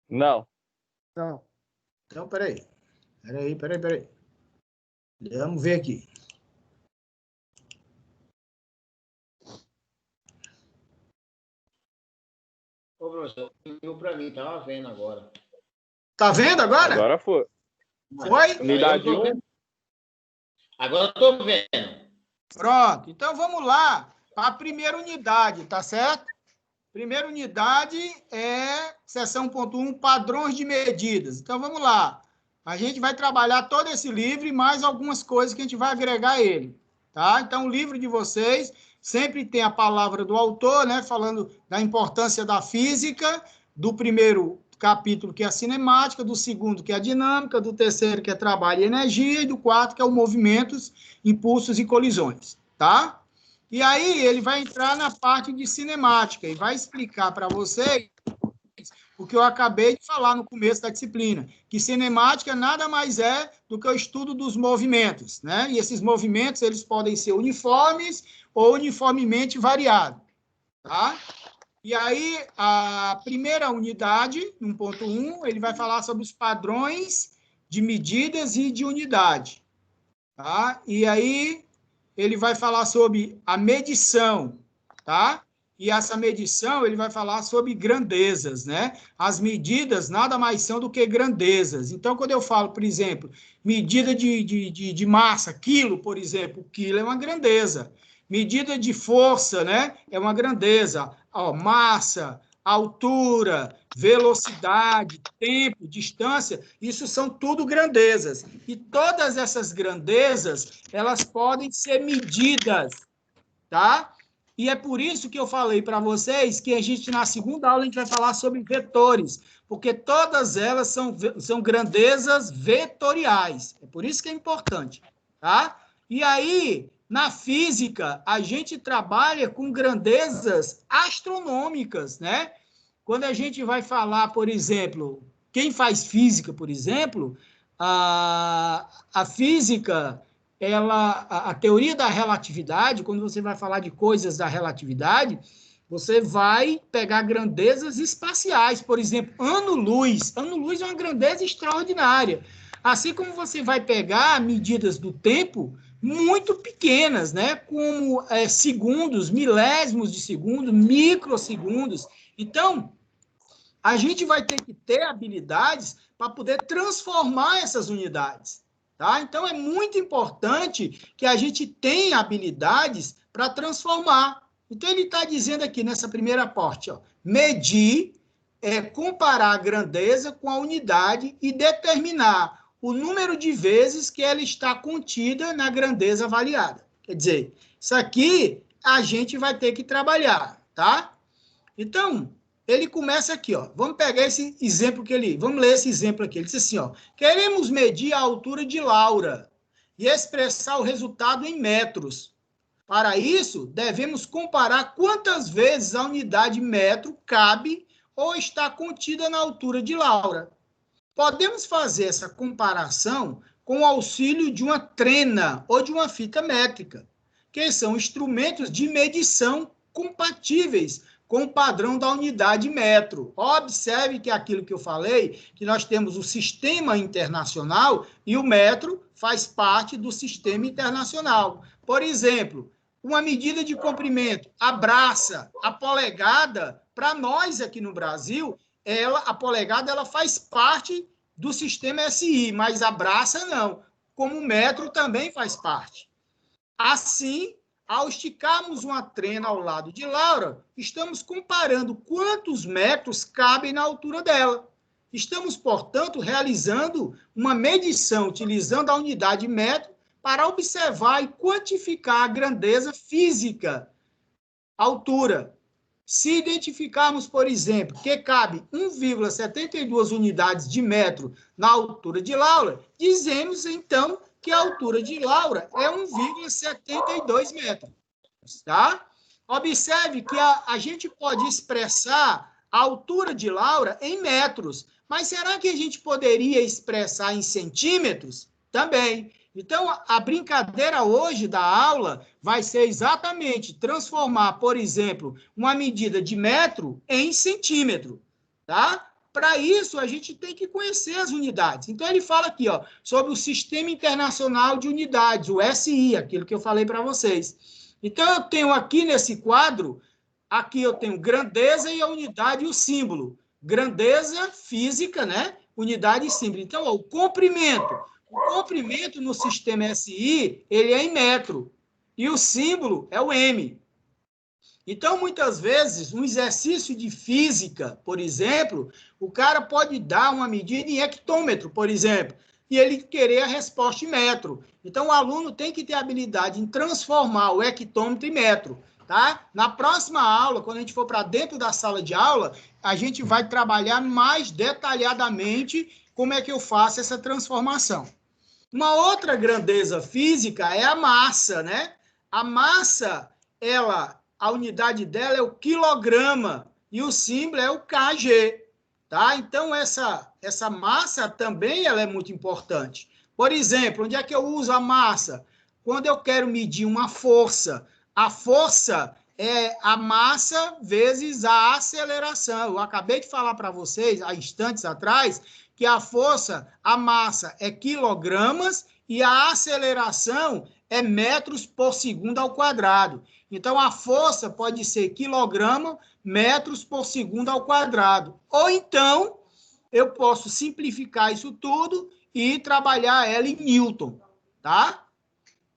Não. Não. Então, peraí. Peraí. Vamos ver aqui. Ô, professor, viu para mim, tava vendo agora. Tá vendo agora? Agora foi. Foi? Unidade Agora eu tô 1. vendo. Agora eu tô vendo. Pronto. Então, vamos lá para a primeira unidade, tá certo? Primeira unidade é seção 1.1, padrões de medidas. Então, vamos lá. A gente vai trabalhar todo esse livro e mais algumas coisas que a gente vai agregar a ele, tá? Então, o livro de vocês sempre tem a palavra do autor, né, falando da importância da física, do primeiro capítulo, que é a cinemática, do segundo, que é a dinâmica, do terceiro, que é trabalho e energia, e do quarto, que é o movimentos, impulsos e colisões, tá? E aí ele vai entrar na parte de cinemática e vai explicar para vocês o que eu acabei de falar no começo da disciplina, que cinemática nada mais é do que o estudo dos movimentos, né? E esses movimentos, eles podem ser uniformes ou uniformemente variados, tá? E aí, a primeira unidade, 1.1, ele vai falar sobre os padrões de medidas e de unidade, tá? E aí, ele vai falar sobre a medição, tá? E essa medição, ele vai falar sobre grandezas, né? As medidas nada mais são do que grandezas. Então, quando eu falo, por exemplo, medida de massa, quilo, por exemplo, quilo é uma grandeza. Medida de força, né? É uma grandeza. Ó, massa, altura, velocidade, tempo, distância, isso são tudo grandezas. E todas essas grandezas, elas podem ser medidas, tá? E é por isso que eu falei para vocês que a gente, na segunda aula, a gente vai falar sobre vetores, porque todas elas são grandezas vetoriais. É por isso que é importante, tá? E aí, na física, a gente trabalha com grandezas astronômicas, né? Quando a gente vai falar, por exemplo, quem faz física, por exemplo, a física, a teoria da relatividade, quando você vai falar de coisas da relatividade, você vai pegar grandezas espaciais, por exemplo, ano-luz. Ano-luz é uma grandeza extraordinária. Assim como você vai pegar medidas do tempo muito pequenas, né? Como segundos, milésimos de segundo, microsegundos. Então, a gente vai ter que ter habilidades para poder transformar essas unidades, tá? Então, é muito importante que a gente tenha habilidades para transformar. Então, ele está dizendo aqui nessa primeira parte, ó, medir é comparar a grandeza com a unidade e determinar o número de vezes que ela está contida na grandeza avaliada. Quer dizer, isso aqui a gente vai ter que trabalhar, tá? Então, ele começa aqui, ó. Vamos pegar esse exemplo vamos ler esse exemplo aqui. Ele diz assim, ó: queremos medir a altura de Laura e expressar o resultado em metros. Para isso, devemos comparar quantas vezes a unidade metro cabe ou está contida na altura de Laura. Podemos fazer essa comparação com o auxílio de uma trena ou de uma fita métrica, que são instrumentos de medição compatíveis com o padrão da unidade metro. Observe que aquilo que eu falei, que nós temos o sistema internacional e o metro faz parte do sistema internacional. Por exemplo, uma medida de comprimento, a braça, a polegada, para nós aqui no Brasil, a polegada ela faz parte do sistema SI, mas a braça não, como o metro também faz parte. Assim, ao esticarmos uma trena ao lado de Laura, estamos comparando quantos metros cabem na altura dela. Estamos, portanto, realizando uma medição utilizando a unidade metro para observar e quantificar a grandeza física, altura. Se identificarmos, por exemplo, que cabe 1,72 unidades de metro na altura de Laura, dizemos, então, que a altura de Laura é 1,72 metros, tá? Observe que a gente pode expressar a altura de Laura em metros, mas será que a gente poderia expressar em centímetros? Também. Então, a brincadeira hoje da aula vai ser exatamente transformar, por exemplo, uma medida de metro em centímetro, tá? Para isso, a gente tem que conhecer as unidades. Então, ele fala aqui, ó, sobre o Sistema Internacional de Unidades, o SI, aquilo que eu falei para vocês. Então, eu tenho aqui nesse quadro, aqui eu tenho grandeza e a unidade e o símbolo. Grandeza física, né? Unidade e símbolo. Então, ó, o comprimento. O comprimento no sistema SI, ele é em metro. E o símbolo é o M. Então, muitas vezes, um exercício de física, por exemplo, o cara pode dar uma medida em hectômetro, por exemplo, e ele querer a resposta em metro. Então, o aluno tem que ter habilidade em transformar o hectômetro em metro, tá? Na próxima aula, quando a gente for para dentro da sala de aula, a gente vai trabalhar mais detalhadamente como é que eu faço essa transformação. Uma outra grandeza física é a massa, né? A massa, a unidade dela é o quilograma e o símbolo é o kg, tá? Então, essa massa também ela é muito importante. Por exemplo, onde é que eu uso a massa? Quando eu quero medir uma força. A força é a massa vezes a aceleração. Eu acabei de falar para vocês, há instantes atrás, que a força, a massa é quilogramas e a aceleração é metros por segundo ao quadrado. Então, a força pode ser quilograma, metros por segundo ao quadrado. Ou então, eu posso simplificar isso tudo e trabalhar ela em Newton, tá?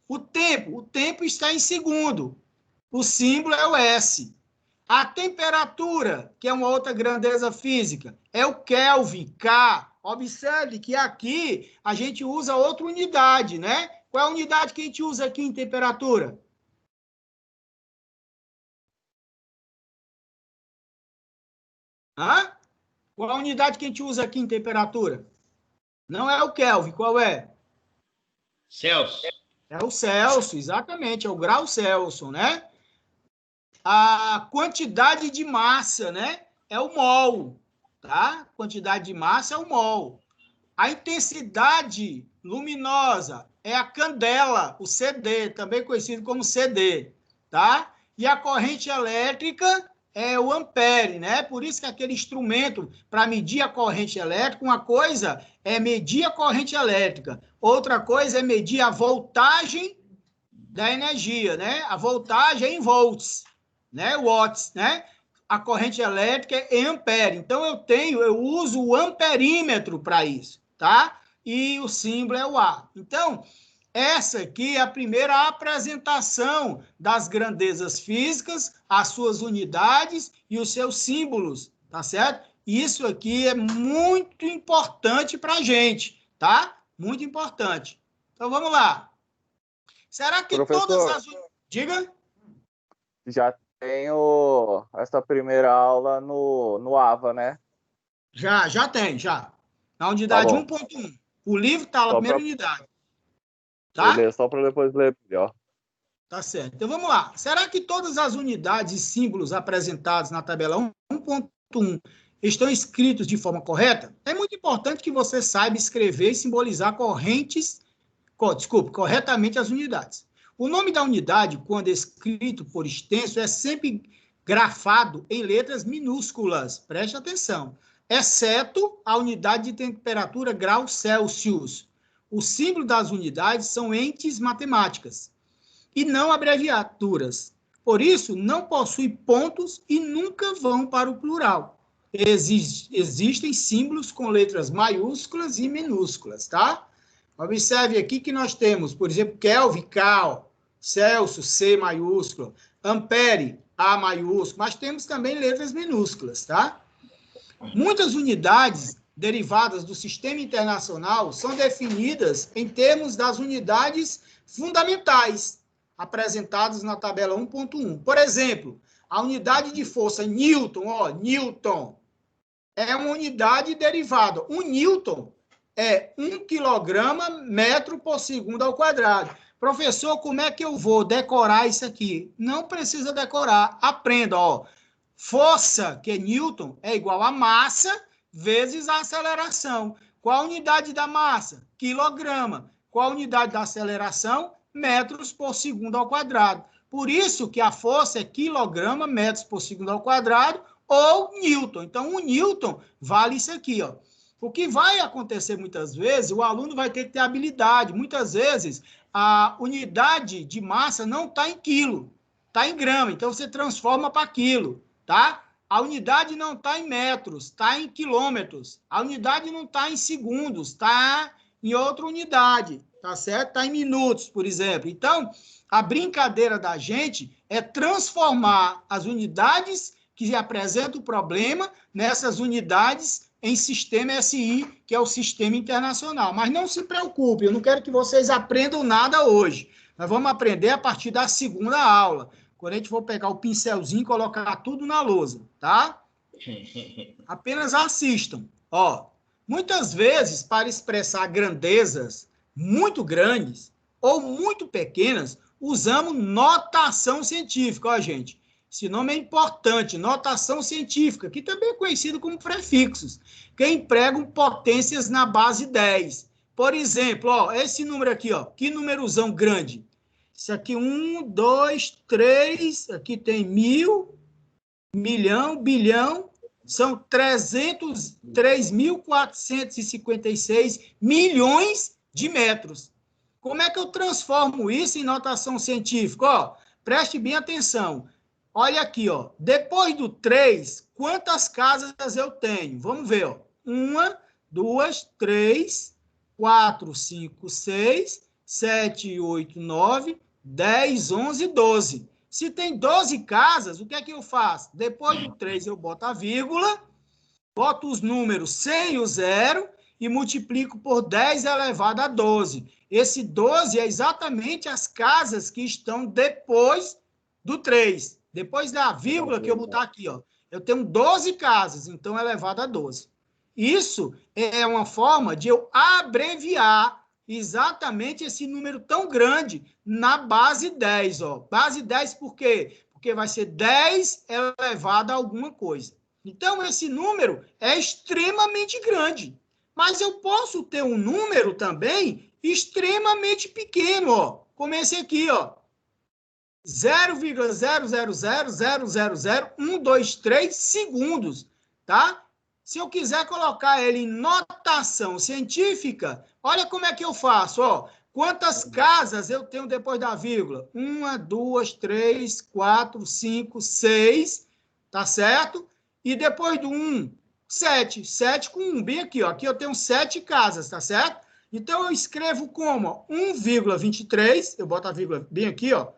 O tempo está em segundo. O símbolo é o S. A temperatura, que é uma outra grandeza física, é o Kelvin, K. Observe que aqui a gente usa outra unidade, né? Qual é a unidade que a gente usa aqui em temperatura? Hã? Qual é a unidade que a gente usa aqui em temperatura? Não é o Kelvin, qual é? Celsius. É o Celsius, exatamente, é o grau Celsius, né? A quantidade de massa, né? É o mol, tá? Quantidade de massa é o mol. A intensidade luminosa é a candela, o CD, também conhecido como CD, tá? E a corrente elétrica é o ampere, né? Por isso que aquele instrumento para medir a corrente elétrica, uma coisa é medir a corrente elétrica, outra coisa é medir a voltagem da energia, né? A voltagem é em volts, né? Watts, né? A corrente elétrica é em ampere. Então, eu uso o amperímetro para isso, tá? E o símbolo é o A. Então, essa aqui é a primeira apresentação das grandezas físicas, as suas unidades e os seus símbolos, tá certo? Isso aqui é muito importante para a gente, tá? Muito importante. Então, vamos lá. Será que Professor, todas as... Diga. Já tenho essa primeira aula no AVA, né? Já tem. Na unidade 1.1. O livro está na primeira unidade. Tá? Beleza, só para depois ler melhor. Tá certo. Então, vamos lá. Será que todas as unidades e símbolos apresentados na tabela 1.1 estão escritos de forma correta? É muito importante que você saiba escrever e simbolizar corretamente as unidades. O nome da unidade, quando escrito por extenso, é sempre grafado em letras minúsculas. Preste atenção. Exceto a unidade de temperatura grau Celsius. O símbolo das unidades são entes matemáticas e não abreviaturas. Por isso, não possui pontos e nunca vão para o plural. Existem símbolos com letras maiúsculas e minúsculas, tá? Observe aqui que nós temos, por exemplo, Kelvin, K, Celsius, C maiúsculo, Ampere, A maiúsculo, mas temos também letras minúsculas, tá? Muitas unidades derivadas do sistema internacional são definidas em termos das unidades fundamentais apresentadas na tabela 1.1. Por exemplo, A unidade de força Newton, ó, Newton, é uma unidade derivada. Um Newton é 1 quilograma metro por segundo ao quadrado. Professor, como é que eu vou decorar isso aqui? Não precisa decorar. Aprenda, ó. Força, que é Newton, é igual a massa vezes a aceleração. Qual a unidade da massa? Quilograma. Qual a unidade da aceleração? Metros por segundo ao quadrado. Por isso que a força é quilograma, metros por segundo ao quadrado, ou Newton. Então, um Newton vale isso aqui, ó. O que vai acontecer muitas vezes, o aluno vai ter que ter habilidade. Muitas vezes, a unidade de massa não está em quilo, está em grama. Então, você transforma para quilo, tá? A unidade não está em metros, está em quilômetros. A unidade não está em segundos, está em outra unidade, tá certo? Está em minutos, por exemplo. Então, a brincadeira da gente é transformar as unidades que apresentam o problema nessas unidades em sistema SI, que é o sistema internacional. Mas não se preocupe, eu não quero que vocês aprendam nada hoje. Nós vamos aprender a partir da segunda aula, quando a gente for pegar o pincelzinho e colocar tudo na lousa, tá? Apenas assistam. Ó, muitas vezes, para expressar grandezas muito grandes ou muito pequenas, usamos notação científica, ó, gente. Esse nome é importante, notação científica, que também é conhecido como prefixos, que empregam potências na base 10. Por exemplo, ó, esse número aqui, ó, que númerozão grande. Isso aqui, 1, 2, 3, aqui tem 1000, milhão, bilhão, são 3.456 milhões de metros. Como é que eu transformo isso em notação científica? Ó, preste bem atenção. Olha aqui, ó. Depois do 3, quantas casas eu tenho? Vamos ver, ó. 1, 2, 3, 4, 5, 6, 7, 8, 9, 10, 11, 12. Se tem 12 casas, o que é que eu faço? Depois do 3, eu boto a vírgula, boto os números sem o zero e multiplico por 10 elevado a 12. Esse 12 é exatamente as casas que estão depois do 3. Depois da vírgula que eu botar aqui, ó, eu tenho 12 casas, então é elevado a 12. Isso é uma forma de eu abreviar exatamente esse número tão grande na base 10. Ó. Base 10 por quê? Porque vai ser 10 elevado a alguma coisa. Então, esse número é extremamente grande. Mas eu posso ter um número também extremamente pequeno, ó, como esse aqui, ó. 0,000000123 segundos, tá? Se eu quiser colocar ele em notação científica, olha como é que eu faço, ó. Quantas casas eu tenho depois da vírgula? 1, 2, 3, 4, 5, 6, tá certo? E depois do 1, 7. 7 com 1, bem aqui, ó. Aqui eu tenho 7 casas, tá certo? Então, eu escrevo como 1,23, eu boto a vírgula bem aqui, ó.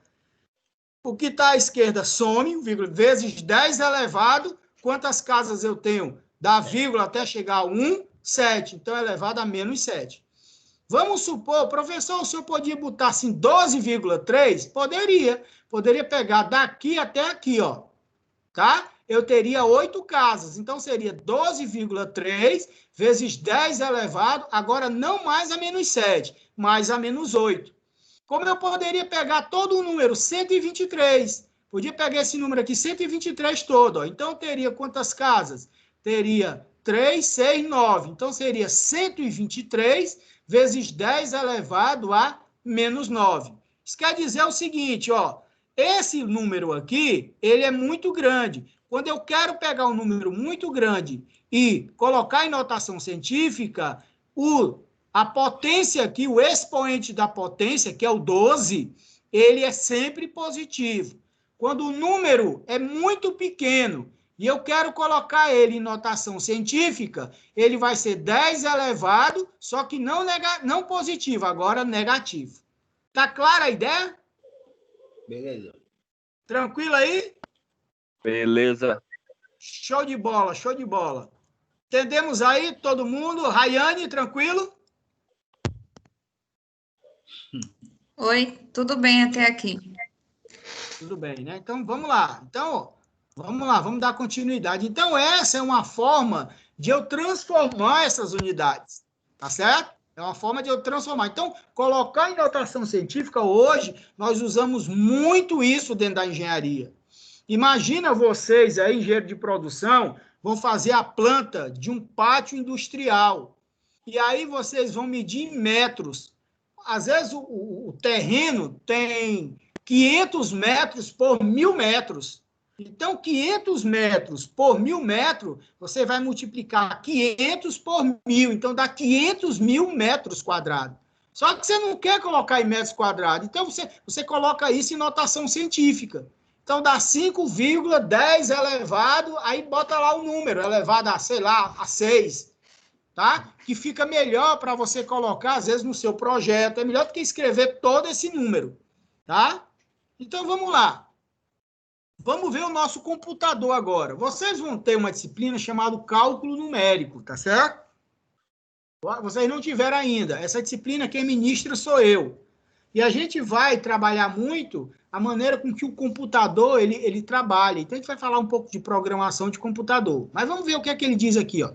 O que está à esquerda some, vezes 10 elevado, quantas casas eu tenho? Da vírgula até chegar a 1, 7. Então, elevado a menos 7. Vamos supor, professor, o senhor podia botar assim 12,3? Poderia. Poderia pegar daqui até aqui, ó. Tá? Eu teria 8 casas. Então, seria 12,3 vezes 10 elevado, agora não mais a menos 7, mas a menos 8. Como eu poderia pegar todo o número 123? Podia pegar esse número aqui, 123 todo. Ó. Então, teria quantas casas? Teria 3, 6, 9. Então, seria 123 vezes 10 elevado a menos 9. Isso quer dizer o seguinte, ó. Esse número aqui, ele é muito grande. Quando eu quero pegar um número muito grande e colocar em notação científica, a potência aqui, o expoente da potência, que é o 12, ele é sempre positivo. Quando o número é muito pequeno e eu quero colocar ele em notação científica, ele vai ser 10 elevado, só que não positivo, agora negativo. Tá clara a ideia? Beleza. Tranquilo aí? Beleza. Show de bola, show de bola. Entendemos aí, todo mundo? Rayane, tranquilo? Oi, tudo bem até aqui. Tudo bem, né? Então, vamos lá. Então, Vamos lá, vamos dar continuidade. Então, essa é uma forma de eu transformar essas unidades, tá certo? É uma forma de eu transformar. Então, colocar em notação científica, hoje, nós usamos muito isso dentro da engenharia. Imagina vocês aí, engenheiro de produção, vão fazer a planta de um pátio industrial. E aí vocês vão medir em metros. Às vezes o terreno tem 500 metros por 1.000 metros. Então, 500 metros por 1.000 metros, você vai multiplicar 500 por 1.000. Então, dá 500.000 metros quadrados. Só que você não quer colocar em metros quadrados. Então, você coloca isso em notação científica. Então, dá 5,10 elevado, aí bota lá o número, elevado a, sei lá, a 6. Tá? Que fica melhor para você colocar, às vezes, no seu projeto. É melhor do que escrever todo esse número. Tá? Então, vamos lá. Vamos ver o nosso computador agora. Vocês vão ter uma disciplina chamada cálculo numérico, tá certo? Vocês não tiveram ainda. Essa disciplina quem ministra sou eu. E a gente vai trabalhar muito a maneira com que o computador ele trabalha. Então, a gente vai falar um pouco de programação de computador. Mas vamos ver o que é que ele diz aqui, ó.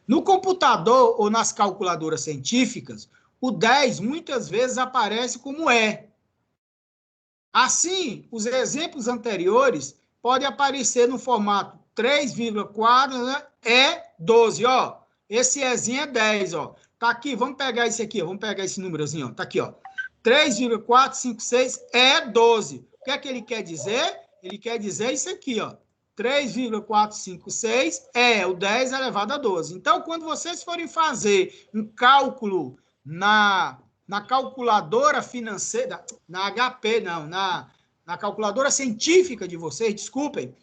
No computador ou nas calculadoras científicas, o 10 muitas vezes aparece como E. Assim, os exemplos anteriores podem aparecer no formato 3,4, né? E12, ó. Esse Ezinho é 10, ó. Tá aqui, vamos pegar esse aqui, ó. Vamos pegar esse númerozinho, ó. Tá aqui, ó. 3,456 E12. O que é que ele quer dizer? Ele quer dizer isso aqui, ó. 3,456 é o 10 elevado a 12. Então, quando vocês forem fazer um cálculo na calculadora financeira, na HP, não, na calculadora científica de vocês, desculpem,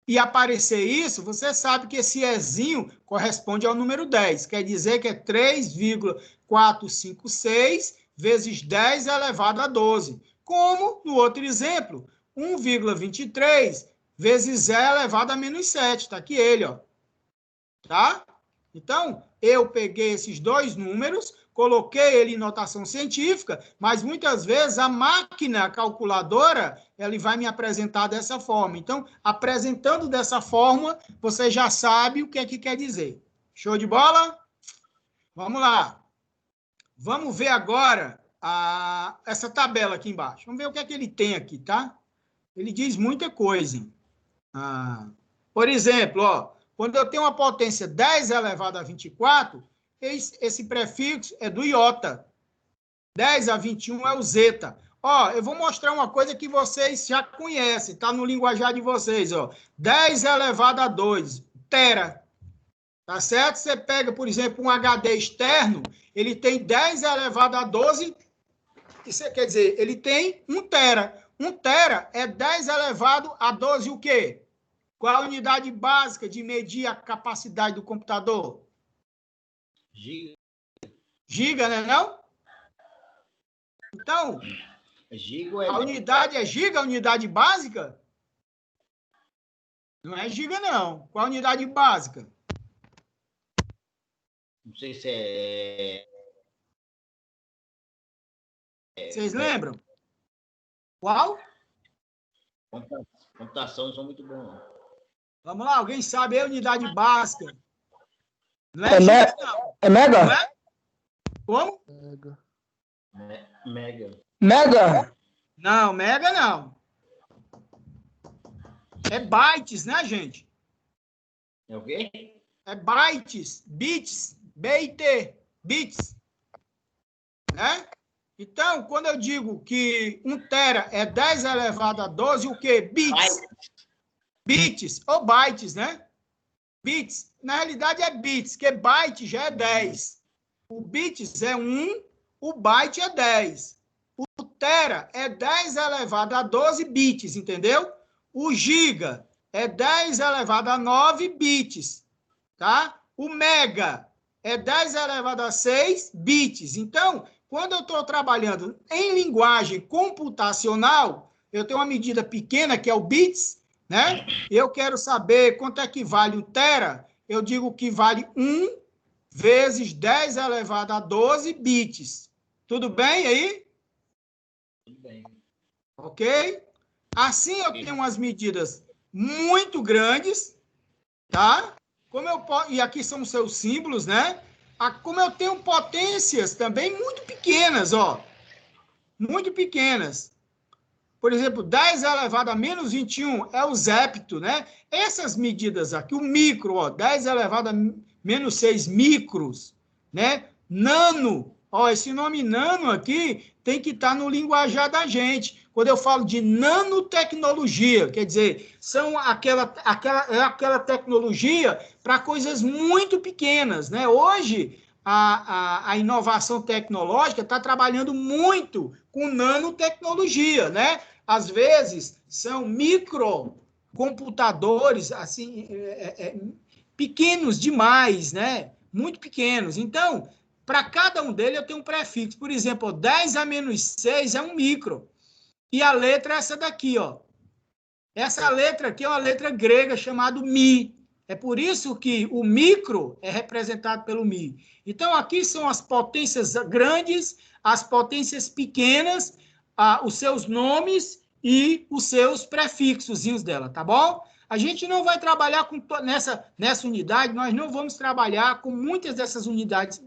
e aparecer isso, você sabe que esse Ezinho corresponde ao número 10. Quer dizer que é 3,456 vezes 10 elevado a 12. Como no outro exemplo, 1,23 vezes E elevado a menos 7. Está aqui ele, ó. Tá? Então, eu peguei esses dois números, coloquei ele em notação científica, mas muitas vezes a máquina calculadora, ele vai me apresentar dessa forma. Então, apresentando dessa forma, você já sabe o que é que quer dizer. Show de bola? Vamos lá. Vamos ver agora essa tabela aqui embaixo. Vamos ver o que é que ele tem aqui, tá? Ele diz muita coisa. Por exemplo, ó, quando eu tenho uma potência 10 elevado a 24, esse prefixo é do iota. 10 a 21 é o zeta. Ó, eu vou mostrar uma coisa que vocês já conhecem, tá no linguajar de vocês, ó. 10 elevado a 2, tera. Tá certo? Você pega, por exemplo, um HD externo, ele tem 10 elevado a 12, isso quer dizer, ele tem 1 tera. 1 tera é 10 elevado a 12 o quê? Qual a unidade básica de medir a capacidade do computador? Giga. Giga, né, não? Então, a unidade é giga, a unidade básica? Não é giga, não. Qual a unidade básica? Não sei se é... Vocês lembram? Qual? Computação não são muito bons, não. Vamos lá, alguém sabe a unidade básica? Não é giga, não. É mega? Não é? Como? Mega. Mega? Não, mega não. É bytes, né, gente? É o quê? É bytes, bits, BIT, bits. Né? Então, quando eu digo que 1 tera é 10 elevado a 12, o quê? Bits. Bits, ou bytes, né? Bits. Na realidade é bits, que byte já é 10. O bits é 1, o byte é 10. O tera é 10 elevado a 12 bits, entendeu? O giga é 10 elevado a 9 bits, tá? O mega é 10 elevado a 6 bits. Então, quando eu estou trabalhando em linguagem computacional, eu tenho uma medida pequena, que é o bits, né? Eu quero saber quanto é que vale o tera. Eu digo que vale 1 vezes 10 elevado a 12 bits. Tudo bem aí? Tudo bem. Ok? Assim eu tenho umas medidas muito grandes, tá? E aqui são os seus símbolos, né? Como eu tenho potências também muito pequenas, ó. Muito pequenas. Por exemplo, 10 elevado a menos 21 é o zépto, né? Essas medidas aqui, o micro, ó, 10 elevado a menos 6 micros, né? Nano, ó, esse nome nano aqui tem que estar no linguajar da gente. Quando eu falo de nanotecnologia, quer dizer, são aquela tecnologia para coisas muito pequenas, né? Hoje, a inovação tecnológica está trabalhando muito com nanotecnologia, né? Às vezes, são microcomputadores, assim, pequenos demais, né? Muito pequenos. Então, para cada um deles, eu tenho um prefixo. Por exemplo, 10 a menos 6 é um micro. E a letra é essa daqui, ó. Essa letra aqui é uma letra grega chamada Mi. É por isso que o micro é representado pelo Mi. Então, aqui são as potências grandes, as potências pequenas, os seus nomes e os seus prefixozinhos dela, tá bom? A gente não vai trabalhar nessa unidade, nós não vamos trabalhar com muitas dessas unidades,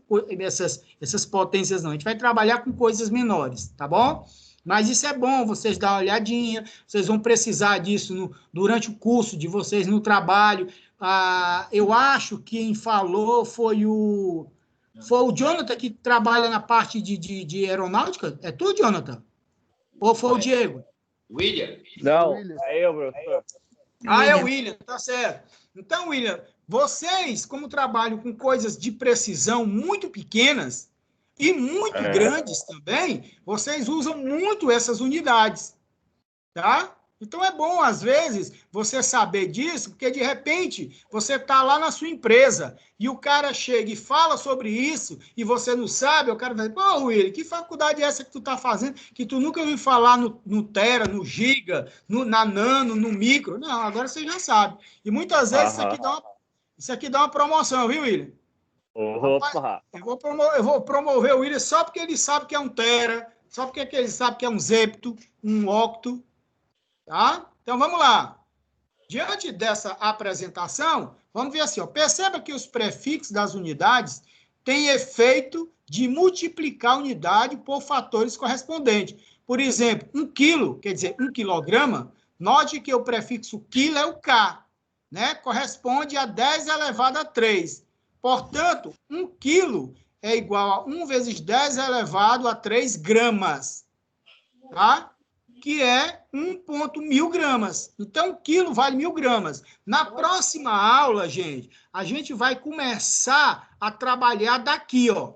essas potências, não. A gente vai trabalhar com coisas menores, tá bom? Mas isso é bom, vocês dar uma olhadinha, vocês vão precisar disso durante o curso de vocês no trabalho. Eu acho que quem falou foi o Jonathan, que trabalha na parte de aeronáutica. É tu, Jonathan? Ou foi o Diego? William? Não, é eu, professor. É o William, tá certo. Então, William, vocês, como trabalham com coisas de precisão muito pequenas e muito grandes também, vocês usam muito essas unidades, tá? Então, é bom, às vezes, você saber disso, porque, de repente, você está lá na sua empresa e o cara chega e fala sobre isso e você não sabe, o cara vai dizer, pô, William, que faculdade é essa que tu está fazendo que tu nunca ouviu falar no Tera, no Giga, na Nano, no Micro? Não, agora você já sabe. E muitas vezes isso aqui dá uma promoção, viu, William? Opa! Rapaz, eu vou promover o William só porque ele sabe que é um Tera, só porque ele sabe que é um Zepto, um Octo. Tá? Então, vamos lá. Diante dessa apresentação, vamos ver assim, ó, perceba que os prefixos das unidades têm efeito de multiplicar a unidade por fatores correspondentes. Por exemplo, 1 quilo, quer dizer, 1 quilograma, note que o prefixo quilo é o K, né? Corresponde a 10 elevado a 3. Portanto, 1 quilo é igual a 1 vezes 10 elevado a 3 gramas, tá? Que é 1,1000 gramas. Então, 1 quilo vale 1000 gramas. Na próxima aula, gente, a gente vai começar a trabalhar daqui, ó.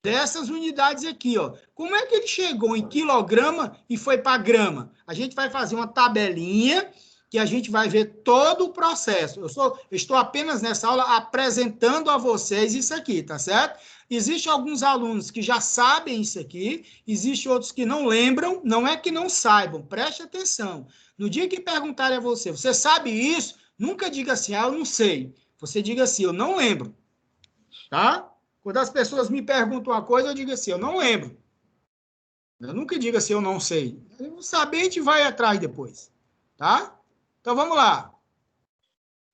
Dessas unidades aqui, ó. Como é que ele chegou em quilograma e foi para grama? A gente vai fazer uma tabelinha que a gente vai ver todo o processo. Eu estou apenas nessa aula apresentando a vocês isso aqui, tá certo? Existem alguns alunos que já sabem isso aqui, existem outros que não lembram, não é que não saibam, preste atenção. No dia que perguntarem a você, você sabe isso? Nunca diga assim, eu não sei. Você diga assim, eu não lembro. Tá? Quando as pessoas me perguntam uma coisa, eu digo assim, eu não lembro. Eu nunca digo assim, eu não sei. Eu saber, a gente vai atrás depois. Tá? Então, vamos lá.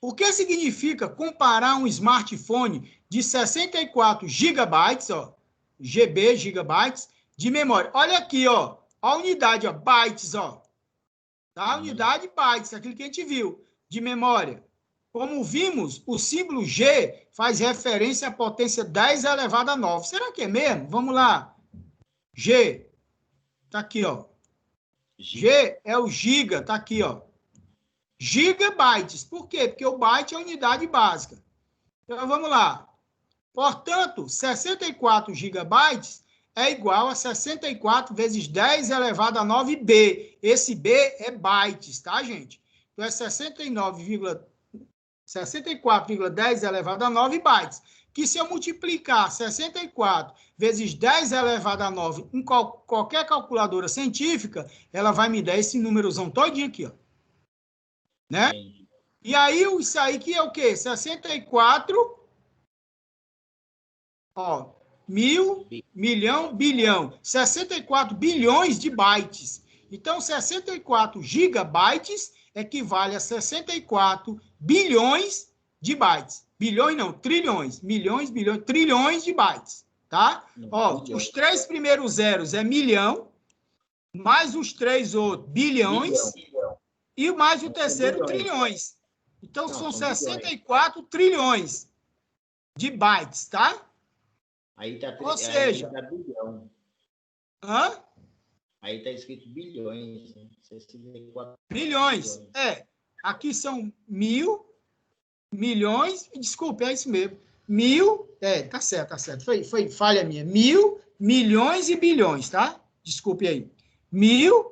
O que significa comparar um smartphone de 64 gigabytes, ó, GB, gigabytes, de memória? Olha aqui, ó, a unidade, ó, bytes, ó. Tá? A unidade bytes, aquilo que a gente viu, de memória. Como vimos, o símbolo G faz referência à potência 10 elevado a 9. Será que é mesmo? Vamos lá. G. Tá aqui, ó. G é o giga, tá aqui, ó. Gigabytes. Por quê? Porque o byte é a unidade básica. Então, vamos lá. Portanto, 64 gigabytes é igual a 64 vezes 10 elevado a 9B. Esse B é bytes, tá, gente? Então, é 64,10 elevado a 9 bytes. Que se eu multiplicar 64 vezes 10 elevado a 9 em qualquer calculadora científica, ela vai me dar esse númerozão todinho aqui, ó. Né? E aí, isso aí que é o quê? 64, ó, mil, milhão, bilhão. 64 bilhões de bytes. Então, 64 gigabytes equivale a 64 bilhões de bytes. Bilhões não, trilhões. Milhões, bilhões, trilhões de bytes, tá? Ó, os 3 primeiros zeros é milhão, mais os 3 outros bilhões, e mais o terceiro trilhões. Então, são 64 trilhões de bytes, tá? Aí tá, ou seja, aí tá bilhão. Hã? Aí tá escrito bilhões. Né? 64 bilhões. Aqui são 1.000, milhões, desculpe, é isso mesmo. 1.000, tá certo. Foi falha minha. 1.000, milhões e bilhões, tá? Desculpe aí. 1.000,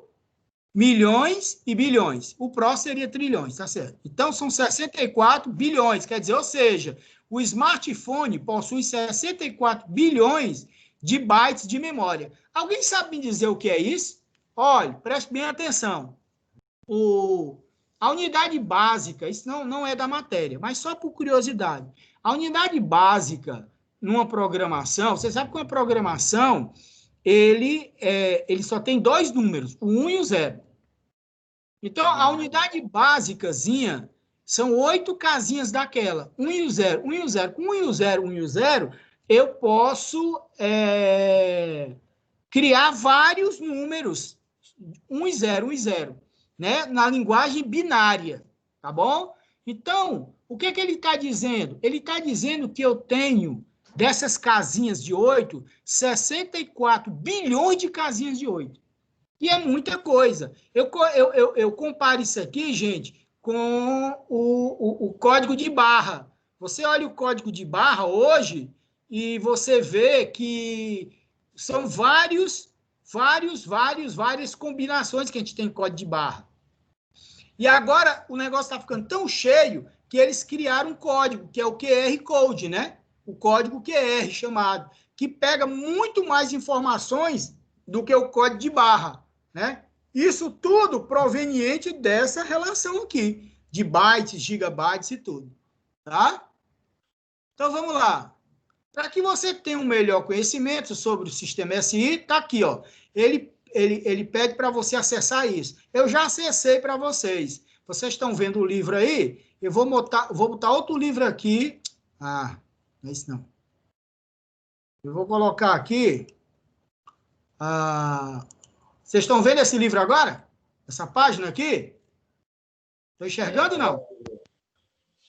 milhões e bilhões. O próximo seria trilhões, tá certo? Então, são 64 bilhões, quer dizer, ou seja, o smartphone possui 64 bilhões de bytes de memória. Alguém sabe me dizer o que é isso? Olha, preste bem atenção. A unidade básica, isso não é da matéria, mas só por curiosidade. A unidade básica numa programação, você sabe que uma programação, ele só tem 2 números, o 1 e o 0. Então, a unidade básicazinha são 8 casinhas daquela. 1 e o 0, 1 e o 0. Com 1 e o 0, 1 e o 0, eu posso criar vários números. 1 e 0, 1 e 0. Né? Na linguagem binária. Tá bom? Então, o que ele está dizendo? Ele está dizendo que eu tenho, dessas casinhas de 8, 64 bilhões de casinhas de 8. E é muita coisa. Eu comparo isso aqui, gente, com o código de barra. Você olha o código de barra hoje e você vê que são várias combinações que a gente tem em código de barra. E agora o negócio está ficando tão cheio que eles criaram um código, que é o QR Code, né? O código QR chamado, que pega muito mais informações do que o código de barra. Né? Isso tudo proveniente dessa relação aqui, de bytes, gigabytes e tudo. Tá? Então, vamos lá. Para que você tenha um melhor conhecimento sobre o sistema SI, está aqui. Ó. Ele pede para você acessar isso. Eu já acessei para vocês. Vocês estão vendo o livro aí? Eu vou botar outro livro aqui. Ah, não é isso não. Eu vou colocar aqui... Vocês estão vendo esse livro agora? Essa página aqui? Estou enxergando ou não?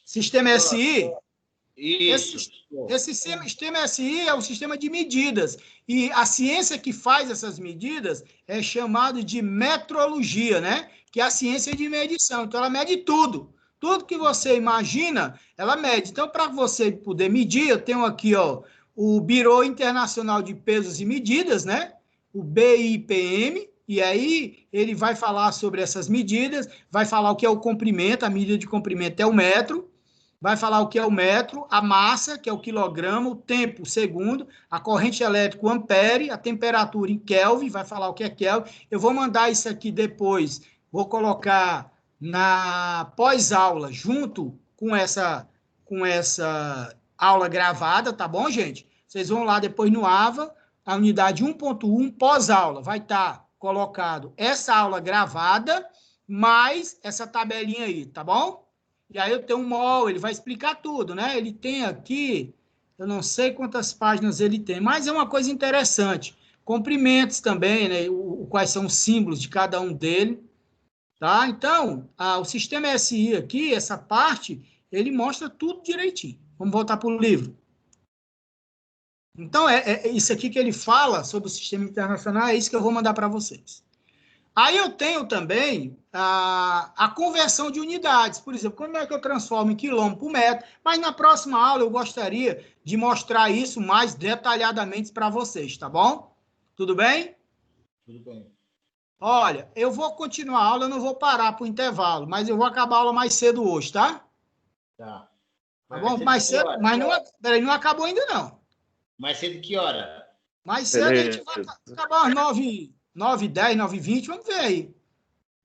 Sistema SI. Esse sistema SI é um sistema de medidas. E a ciência que faz essas medidas é chamada de metrologia, né? Que é a ciência de medição. Então, ela mede tudo. Tudo que você imagina, ela mede. Então, para você poder medir, eu tenho aqui o Bureau Internacional de Pesos e Medidas, né? O BIPM, e aí ele vai falar sobre essas medidas, vai falar o que é o comprimento, a medida de comprimento é o metro, vai falar o que é o metro, a massa, que é o quilograma, o tempo, o segundo, a corrente elétrica, o ampere, a temperatura em Kelvin, vai falar o que é Kelvin. Eu vou mandar isso aqui depois, vou colocar na pós-aula, junto com essa aula gravada, tá bom, gente? Vocês vão lá depois no AVA, a unidade 1.1, pós-aula, vai estar colocado essa aula gravada, mais essa tabelinha aí, tá bom? E aí eu tenho um MOL, ele vai explicar tudo, né? Ele tem aqui, eu não sei quantas páginas ele tem, mas é uma coisa interessante. Comprimentos também, né? Quais são os símbolos de cada um dele, tá? Então, o sistema SI aqui, essa parte, ele mostra tudo direitinho. Vamos voltar para o livro. Então, isso aqui que ele fala sobre o sistema internacional, é isso que eu vou mandar para vocês. Aí eu tenho também a conversão de unidades. Por exemplo, como é que eu transformo em quilômetro por metro? Mas na próxima aula eu gostaria de mostrar isso mais detalhadamente para vocês, tá bom? Tudo bem? Tudo bem. Olha, eu vou continuar a aula, eu não vou parar para o intervalo, mas eu vou acabar a aula mais cedo hoje, tá? Tá. Tá bom? Mais cedo, mas não acabou ainda não. Mais cedo que hora? Mais cedo a gente vai acabar às 9h10, 9h20, vamos ver aí.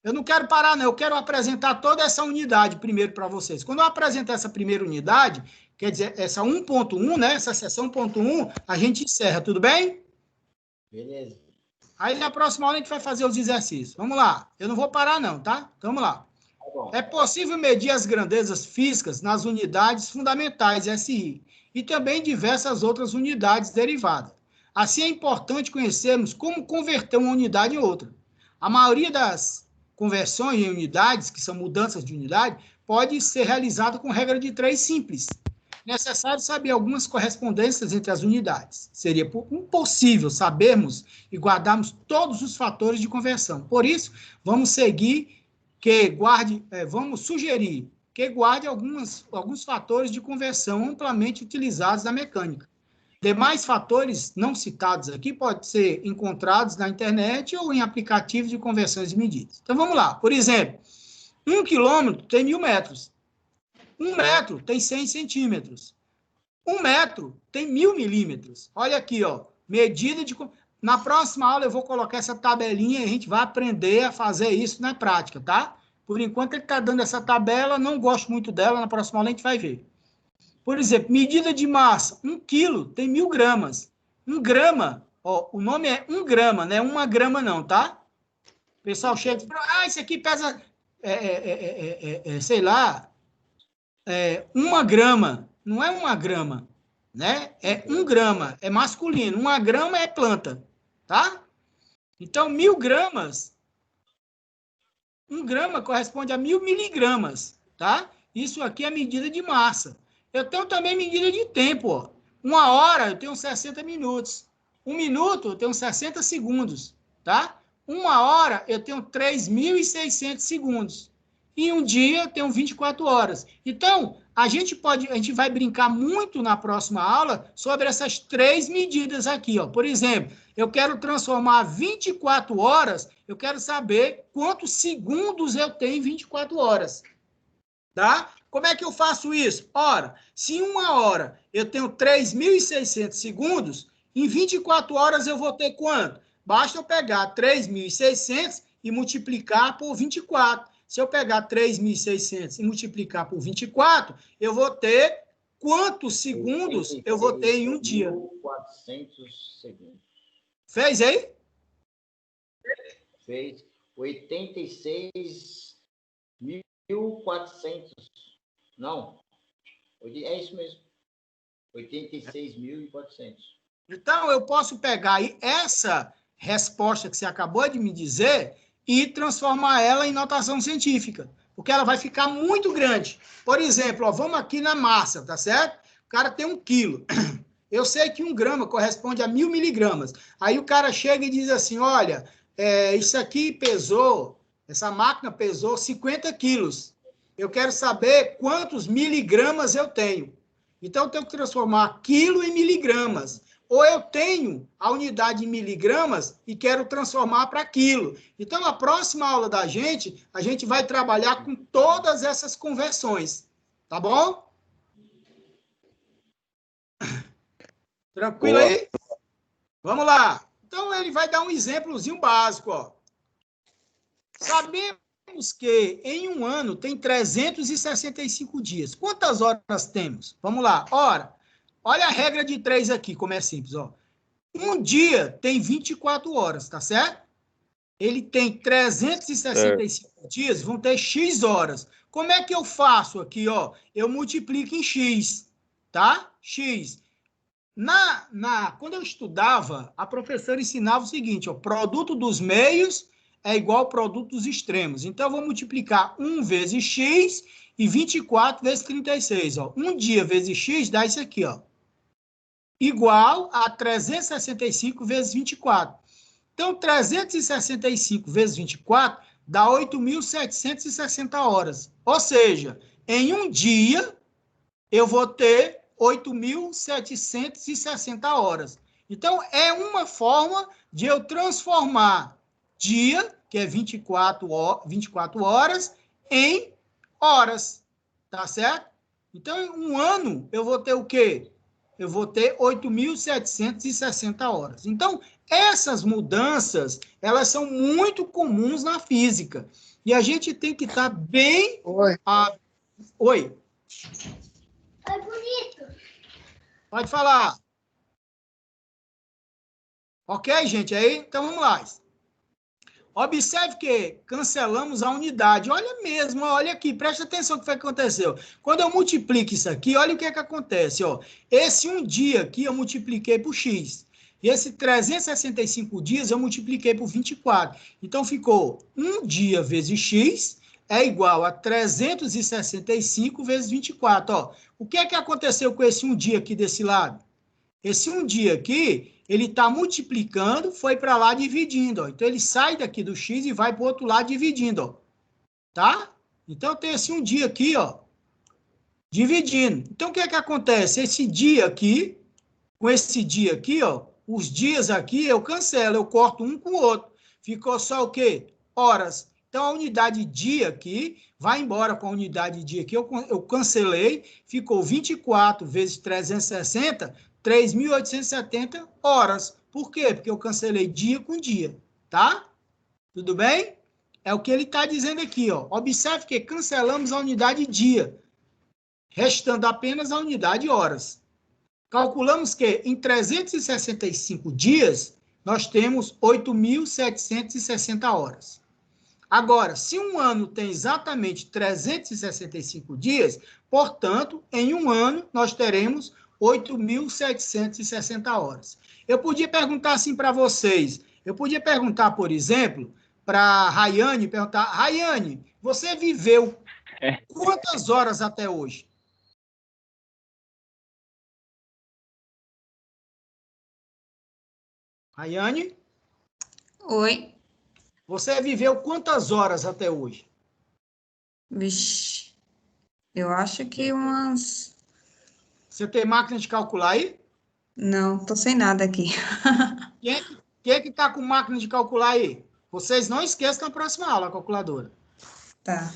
Eu não quero parar, não. Eu quero apresentar toda essa unidade primeiro para vocês. Quando eu apresentar essa primeira unidade, quer dizer, essa 1.1, né? Essa seção 1.1, a gente encerra, tudo bem? Beleza. Aí na próxima aula a gente vai fazer os exercícios. Vamos lá. Eu não vou parar, não, tá? Então, vamos lá. É possível medir as grandezas físicas nas unidades fundamentais, SI, e também diversas outras unidades derivadas. Assim, é importante conhecermos como converter uma unidade em outra. A maioria das conversões em unidades, que são mudanças de unidade, pode ser realizada com regra de 3 simples. Necessário saber algumas correspondências entre as unidades. Seria impossível sabermos e guardarmos todos os fatores de conversão. Por isso, vamos sugerir que guarde alguns fatores de conversão amplamente utilizados na mecânica. Demais fatores não citados aqui podem ser encontrados na internet ou em aplicativos de conversões de medidas. Então, vamos lá. Por exemplo, 1 quilômetro tem 1.000 metros. 1 metro tem 100 centímetros. 1 metro tem 1.000 milímetros. Olha aqui, ó, medida de... Na próxima aula eu vou colocar essa tabelinha e a gente vai aprender a fazer isso na prática, tá? Por enquanto ele está dando essa tabela, não gosto muito dela, na próxima aula a gente vai ver. Por exemplo, medida de massa, 1 quilo tem 1.000 gramas. 1 grama, ó, o nome é 1 grama, não é 1 grama não, tá? O pessoal chega e fala, isso aqui pesa, sei lá, 1 grama. Não é 1 grama, né? É 1 grama, é masculino. 1 grama é planta, tá? Então, 1.000 gramas, 1 grama corresponde a 1.000 miligramas, tá? Isso aqui é medida de massa. Eu tenho também medida de tempo, ó. 1 hora eu tenho 60 minutos. 1 minuto eu tenho 60 segundos, tá? 1 hora eu tenho 3.600 segundos. E um dia eu tenho 24 horas. Então, a gente vai brincar muito na próxima aula sobre essas 3 medidas aqui, ó. Por exemplo, eu quero transformar 24 horas, eu quero saber quantos segundos eu tenho em 24 horas, tá? Como é que eu faço isso? Ora, se em 1 hora eu tenho 3.600 segundos, em 24 horas eu vou ter quanto? Basta eu pegar 3.600 e multiplicar por 24. Se eu pegar 3.600 e multiplicar por 24, eu vou ter quantos segundos eu vou ter em um dia? 400 segundos. Fez aí? Fez 86.400. Não, é isso mesmo. 86.400. Então, eu posso pegar essa resposta que você acabou de me dizer e transformar ela em notação científica, porque ela vai ficar muito grande. Por exemplo, ó, vamos aqui na massa, tá certo? O cara tem 1 quilo. Eu sei que 1 grama corresponde a 1.000 miligramas. Aí o cara chega e diz assim, olha, isso aqui pesou, essa máquina pesou 50 quilos. Eu quero saber quantos miligramas eu tenho. Então, eu tenho que transformar quilo em miligramas. Ou eu tenho a unidade em miligramas e quero transformar para quilo. Então, na próxima aula da gente, a gente vai trabalhar com todas essas conversões. Tá bom? Tranquilo aí? Vamos lá. Então, ele vai dar um exemplozinho básico, ó. Sabemos que em um ano tem 365 dias. Quantas horas temos? Vamos lá. Ora, olha a regra de 3 aqui, como é simples, ó. Um dia tem 24 horas, tá certo? Ele tem 365 dias, vão ter X horas. Como é que eu faço aqui, ó? Eu multiplico em X, tá? X. Quando eu estudava, a professora ensinava o seguinte, ó, produto dos meios é igual ao produto dos extremos. Então, eu vou multiplicar 1 vezes X e 24 vezes 36. Ó. Um dia vezes X dá isso aqui, ó. Igual a 365 vezes 24. Então, 365 vezes 24 dá 8.760 horas. Ou seja, em um dia, eu vou ter 8.760 horas. Então, é uma forma de eu transformar dia, que é 24 horas, em horas. Tá certo? Então, em um ano, eu vou ter o quê? Eu vou ter 8.760 horas. Então, essas mudanças, elas são muito comuns na física. E a gente tem que estar bem... Oi. Oi. É bonito. Pode falar. Ok, gente? Aí, então vamos lá. Observe que cancelamos a unidade. Olha mesmo, olha aqui, presta atenção no que foi que aconteceu. Quando eu multiplico isso aqui, olha o que acontece. Ó. Esse um dia aqui eu multipliquei por x. E esse 365 dias eu multipliquei por 24. Então ficou um dia vezes x é igual a 365 vezes 24. Ó. O que aconteceu com esse um dia aqui desse lado? Esse um dia aqui, ele está multiplicando, foi para lá dividindo. Ó. Então, ele sai daqui do x e vai para o outro lado dividindo. Ó. Tá? Então, tem esse um dia aqui, ó, dividindo. Então, o que acontece? Esse dia aqui, com esse dia aqui, ó, os dias aqui eu cancelo, eu corto um com o outro. Ficou só o quê? Horas. Então, a unidade dia aqui vai embora com a unidade dia aqui. Eu cancelei, ficou 24 vezes 360, 3.870 horas. Por quê? Porque eu cancelei dia com dia, tá? Tudo bem? É o que ele está dizendo aqui, ó. Observe que cancelamos a unidade dia, restando apenas a unidade horas. Calculamos que em 365 dias, nós temos 8.760 horas. Agora, se um ano tem exatamente 365 dias, portanto, em um ano, nós teremos 8.760 horas. Eu podia perguntar assim para vocês, eu podia perguntar, por exemplo, para a Rayane, Rayane, você viveu quantas horas até hoje? Rayane? Oi. Você viveu quantas horas até hoje? Vixe, eu acho que umas... Você tem máquina de calcular aí? Não, tô sem nada aqui. Quem é que está com máquina de calcular aí? Vocês não esqueçam na próxima aula a calculadora. Tá.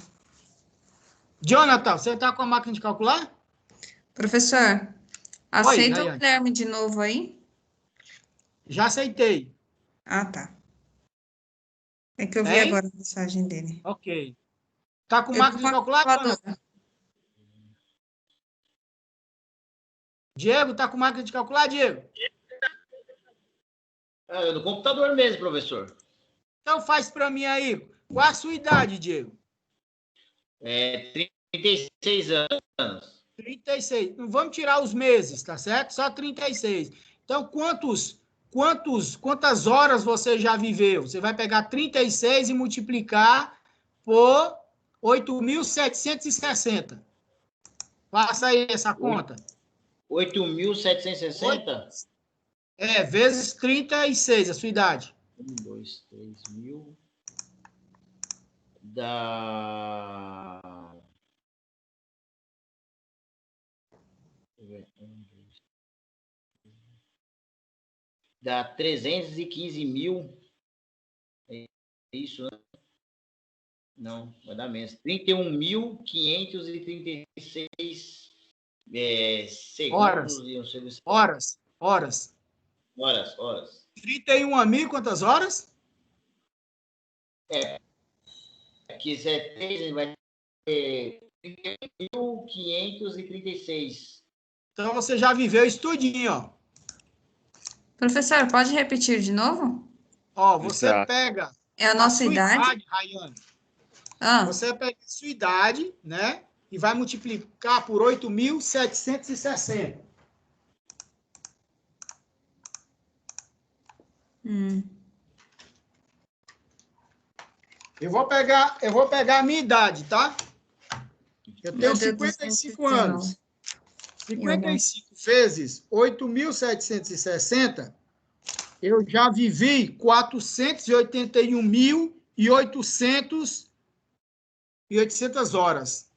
Jonathan, você está com a máquina de calcular? Professor, Oi, aceita o Rayane. Guilherme de novo aí? Já aceitei. Ah, tá. É que eu vi Hein? agora a mensagem dele. Ok. Tá com Eu máquina tô de com a calcular, Jonathan? calculadora. Diego, tá com máquina de calcular, Diego? É do computador mesmo, professor. Então faz para mim aí. Qual a sua idade, Diego? 36 anos. 36. Não vamos tirar os meses, tá certo? Só 36. Então, quantas horas você já viveu? Você vai pegar 36 e multiplicar por 8.760. Faça aí essa conta. 8.760? Vezes 36, a sua idade. 1, 2, 3 mil. Dá. Dá 315 mil. É isso, né? Não, vai dar menos. 31.536 segundos. Horas. Horas. 31 mil, quantas horas? Aqui se é 3, vai ter 31.536. Então, você já viveu isso tudinho, ó. Professor, pode repetir de novo? Ó, você Exato. pega É a a nossa sua idade? Rayane. Ah, Você pega a sua idade, né? E vai multiplicar por 8.760. Eu vou pegar a minha idade, tá? Eu tenho Meu Deus, 55 anos. 55 vezes 8.760, eu já vivi 481.800 horas.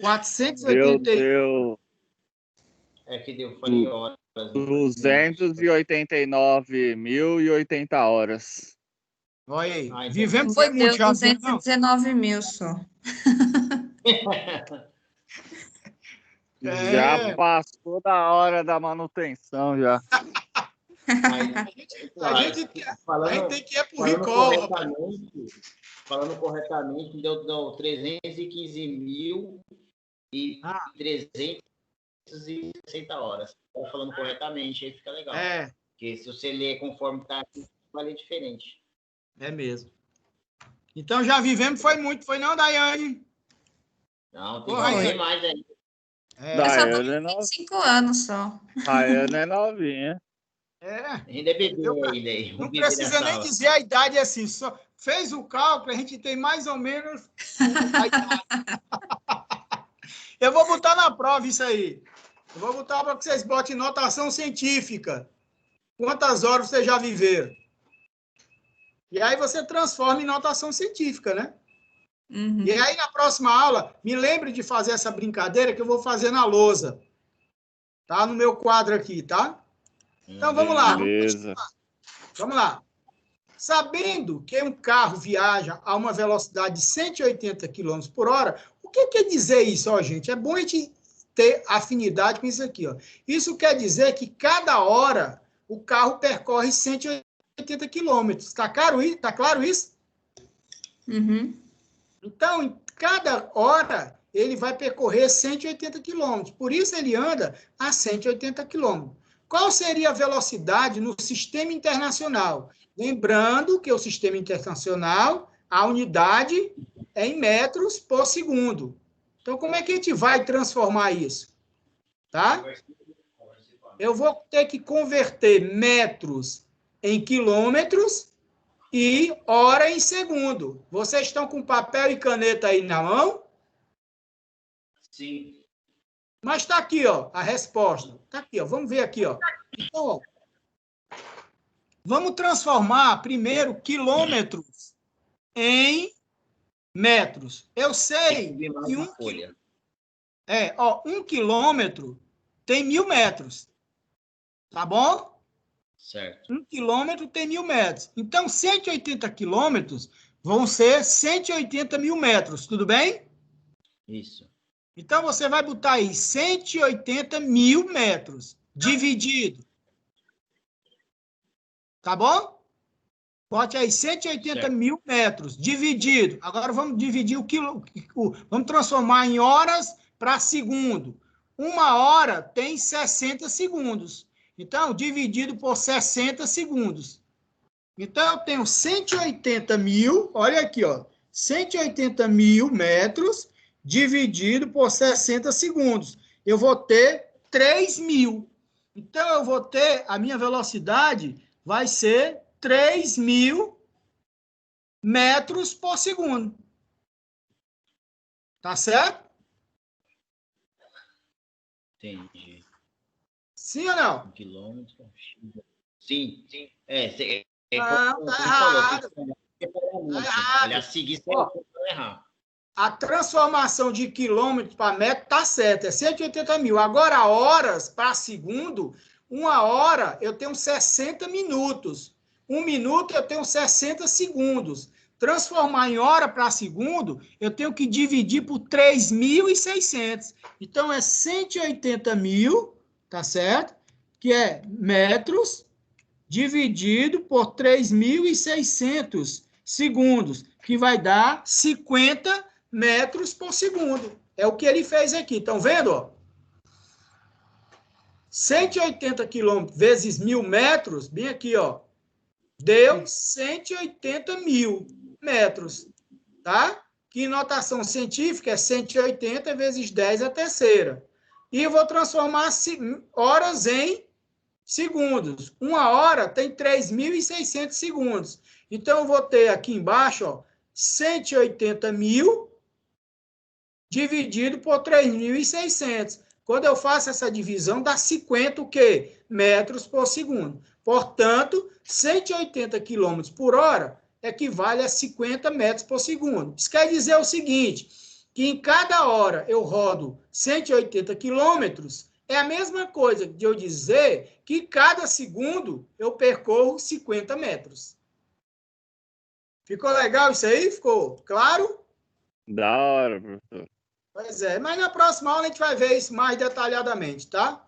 481. Deu Que deu, falei horas. 289.080 horas. Olha aí. Então. Vivemos foi muito já. 219 mil só. Já passou da hora da manutenção, já. A gente tem que ir pro recall, rapaz. Falando corretamente, deu 315.360 horas. Tá falando corretamente, aí fica legal. Porque se você ler conforme tá aqui, vai ler diferente. É mesmo. Então já vivemos, foi muito, foi não, Daiane? Não, tem Porra, que aí. ver mais aí. Eu só tô Daiane é com 5 anos só. Daiane é novinha. Ainda é bebê Eu- ainda aí. não Um bebê precisa nessa nem aula. dizer a idade assim, só fez o cálculo, a gente tem mais ou menos a idade. Eu vou botar na prova isso aí. Eu vou botar para que vocês botem notação científica. Quantas horas vocês já viveram? E aí você transforma em notação científica, né? Uhum. E aí, na próxima aula, me lembre de fazer essa brincadeira que eu vou fazer na lousa. Tá? No meu quadro aqui, tá? Então, vamos lá. Beleza. Vamos lá. Sabendo que um carro viaja a uma velocidade de 180 km por hora, o que quer dizer isso, ó, gente? É bom a gente ter afinidade com isso aqui, ó. Isso quer dizer que cada hora o carro percorre 180 km. Está claro isso? Uhum. Então, em cada hora, ele vai percorrer 180 km. Por isso, ele anda a 180 km. Qual seria a velocidade no sistema internacional? Lembrando que o sistema internacional, a unidade é em metros por segundo. Então, como é que a gente vai transformar isso? Tá? Eu vou ter que converter metros em quilômetros e hora em segundo. Vocês estão com papel e caneta aí na mão? Sim. Mas está aqui, ó, a resposta. Está aqui, ó. Vamos ver aqui, ó. Então, ó, vamos transformar primeiro quilômetros em metros. Eu sei que um quilômetro tem 1.000 metros. Tá bom? Certo. 1 quilômetro tem 1.000 metros. Então, 180 quilômetros vão ser 180 mil metros. Tudo bem? Isso. Então, você vai botar aí 180 mil metros dividido. Tá bom? Bote aí 180 certo. mil metros dividido. Agora, vamos dividir vamos transformar em horas para segundo. 1 hora tem 60 segundos. Então, dividido por 60 segundos. Então, eu tenho 180 mil, olha aqui, ó, 180 mil metros dividido por 60 segundos. Eu vou ter 3.000. Então, eu vou ter, a minha velocidade vai ser 3.000 metros por segundo. Tá certo? Entendi. Sim ou não? 1 quilômetro. Sim, sim. Não, tá errado. Olha, a seguir, você vai errar. A transformação de quilômetros para metro está certa, é 180 mil. Agora, horas para segundo, 1 hora eu tenho 60 minutos. 1 minuto eu tenho 60 segundos. Transformar em hora para segundo, eu tenho que dividir por 3.600. Então, é 180 mil, tá certo? Que é metros dividido por 3.600 segundos, que vai dar 50 metros por segundo. É o que ele fez aqui. Estão vendo? Ó? 180 quilômetros vezes 1.000 metros, bem aqui, ó, deu 180 mil metros, tá? Que em notação científica é 180 vezes 10 a terceira. E eu vou transformar horas em segundos. 1 hora tem 3.600 segundos. Então, eu vou ter aqui embaixo, ó, 180 mil dividido por 3.600. Quando eu faço essa divisão, dá 50 o quê? Metros por segundo. Portanto, 180 km por hora equivale a 50 metros por segundo. Isso quer dizer o seguinte, que em cada hora eu rodo 180 quilômetros, é a mesma coisa de eu dizer que cada segundo eu percorro 50 metros. Ficou legal isso aí? Ficou claro? Da hora, professor. Pois é, mas na próxima aula a gente vai ver isso mais detalhadamente, tá?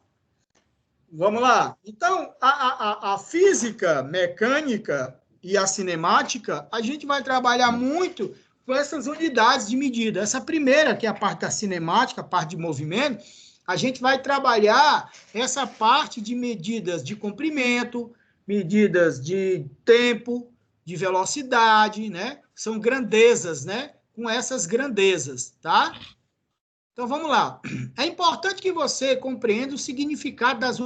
Vamos lá. Então, a física mecânica e a cinemática, a gente vai trabalhar muito com essas unidades de medida. Essa primeira, que é a parte da cinemática, a parte de movimento, a gente vai trabalhar essa parte de medidas de comprimento, medidas de tempo, de velocidade, né? São grandezas, né? Com essas grandezas, tá? Então, vamos lá. É importante que você compreenda o significado das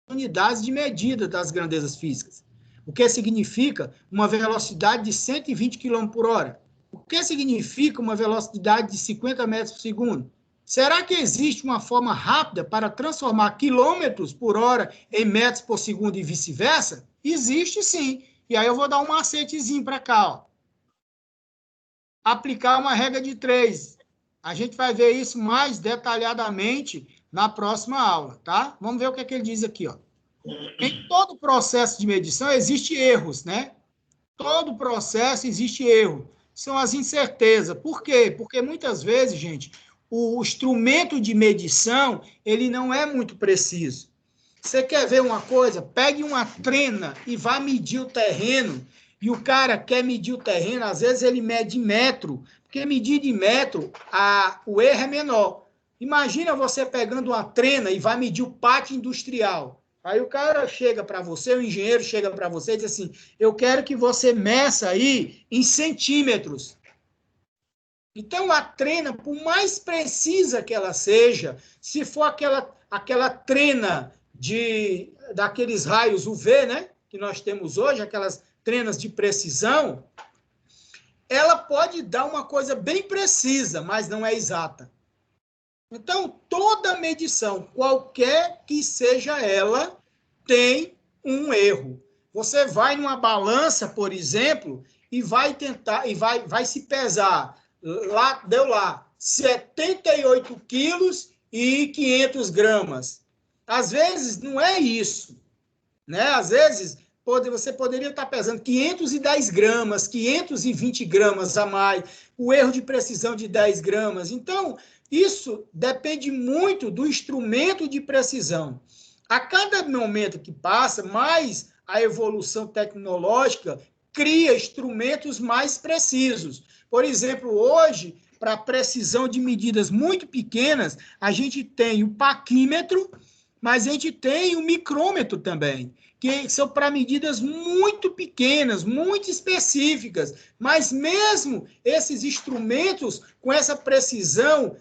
unidades de medida das grandezas físicas. O que significa uma velocidade de 120 km por hora? O que significa uma velocidade de 50 metros por segundo? Será que existe uma forma rápida para transformar quilômetros por hora em metros por segundo e vice-versa? Existe sim. E aí eu vou dar um macetezinho para cá, ó. Aplicar uma regra de 3. A gente vai ver isso mais detalhadamente na próxima aula, tá? Vamos ver o que é que ele diz aqui, ó. Em todo processo de medição existe erros, né? Todo processo existe erro. São as incertezas. Por quê? Porque muitas vezes, gente, o instrumento de medição, ele não é muito preciso. Você quer ver uma coisa? Pegue uma trena e vá medir o terreno. E o cara quer medir o terreno, às vezes ele mede metro, porque medir de metro, o erro é menor. Imagina você pegando uma trena e vai medir o pátio industrial. Aí o cara chega para você, o engenheiro chega para você e diz assim, eu quero que você meça aí em centímetros. Então, a trena, por mais precisa que ela seja, se for aquela trena daqueles raios UV, né, que nós temos hoje, aquelas trenas de precisão, ela pode dar uma coisa bem precisa, mas não é exata. Então, toda medição, qualquer que seja ela, tem um erro. Você vai numa balança, por exemplo, e vai tentar, e vai se pesar. Deu lá 78 quilos e 500 gramas. Às vezes, não é isso. Né? Às vezes, você poderia estar pesando 510 gramas, 520 gramas a mais, o erro de precisão de 10 gramas. Então, isso depende muito do instrumento de precisão. A cada momento que passa, mais a evolução tecnológica cria instrumentos mais precisos. Por exemplo, hoje, para precisão de medidas muito pequenas, a gente tem o paquímetro, mas a gente tem o micrômetro também, que são para medidas muito pequenas, muito específicas. Mas mesmo esses instrumentos, com essa precisão,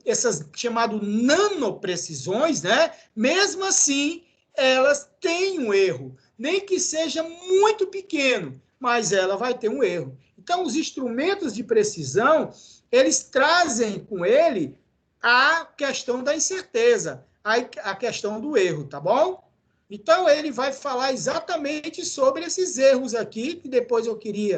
essas chamadas nanoprecisões, né? Mesmo assim, elas têm um erro. Nem que seja muito pequeno, mas ela vai ter um erro. Então, os instrumentos de precisão, eles trazem com ele a questão da incerteza, a questão do erro, tá bom? Então, ele vai falar exatamente sobre esses erros aqui, que depois eu queria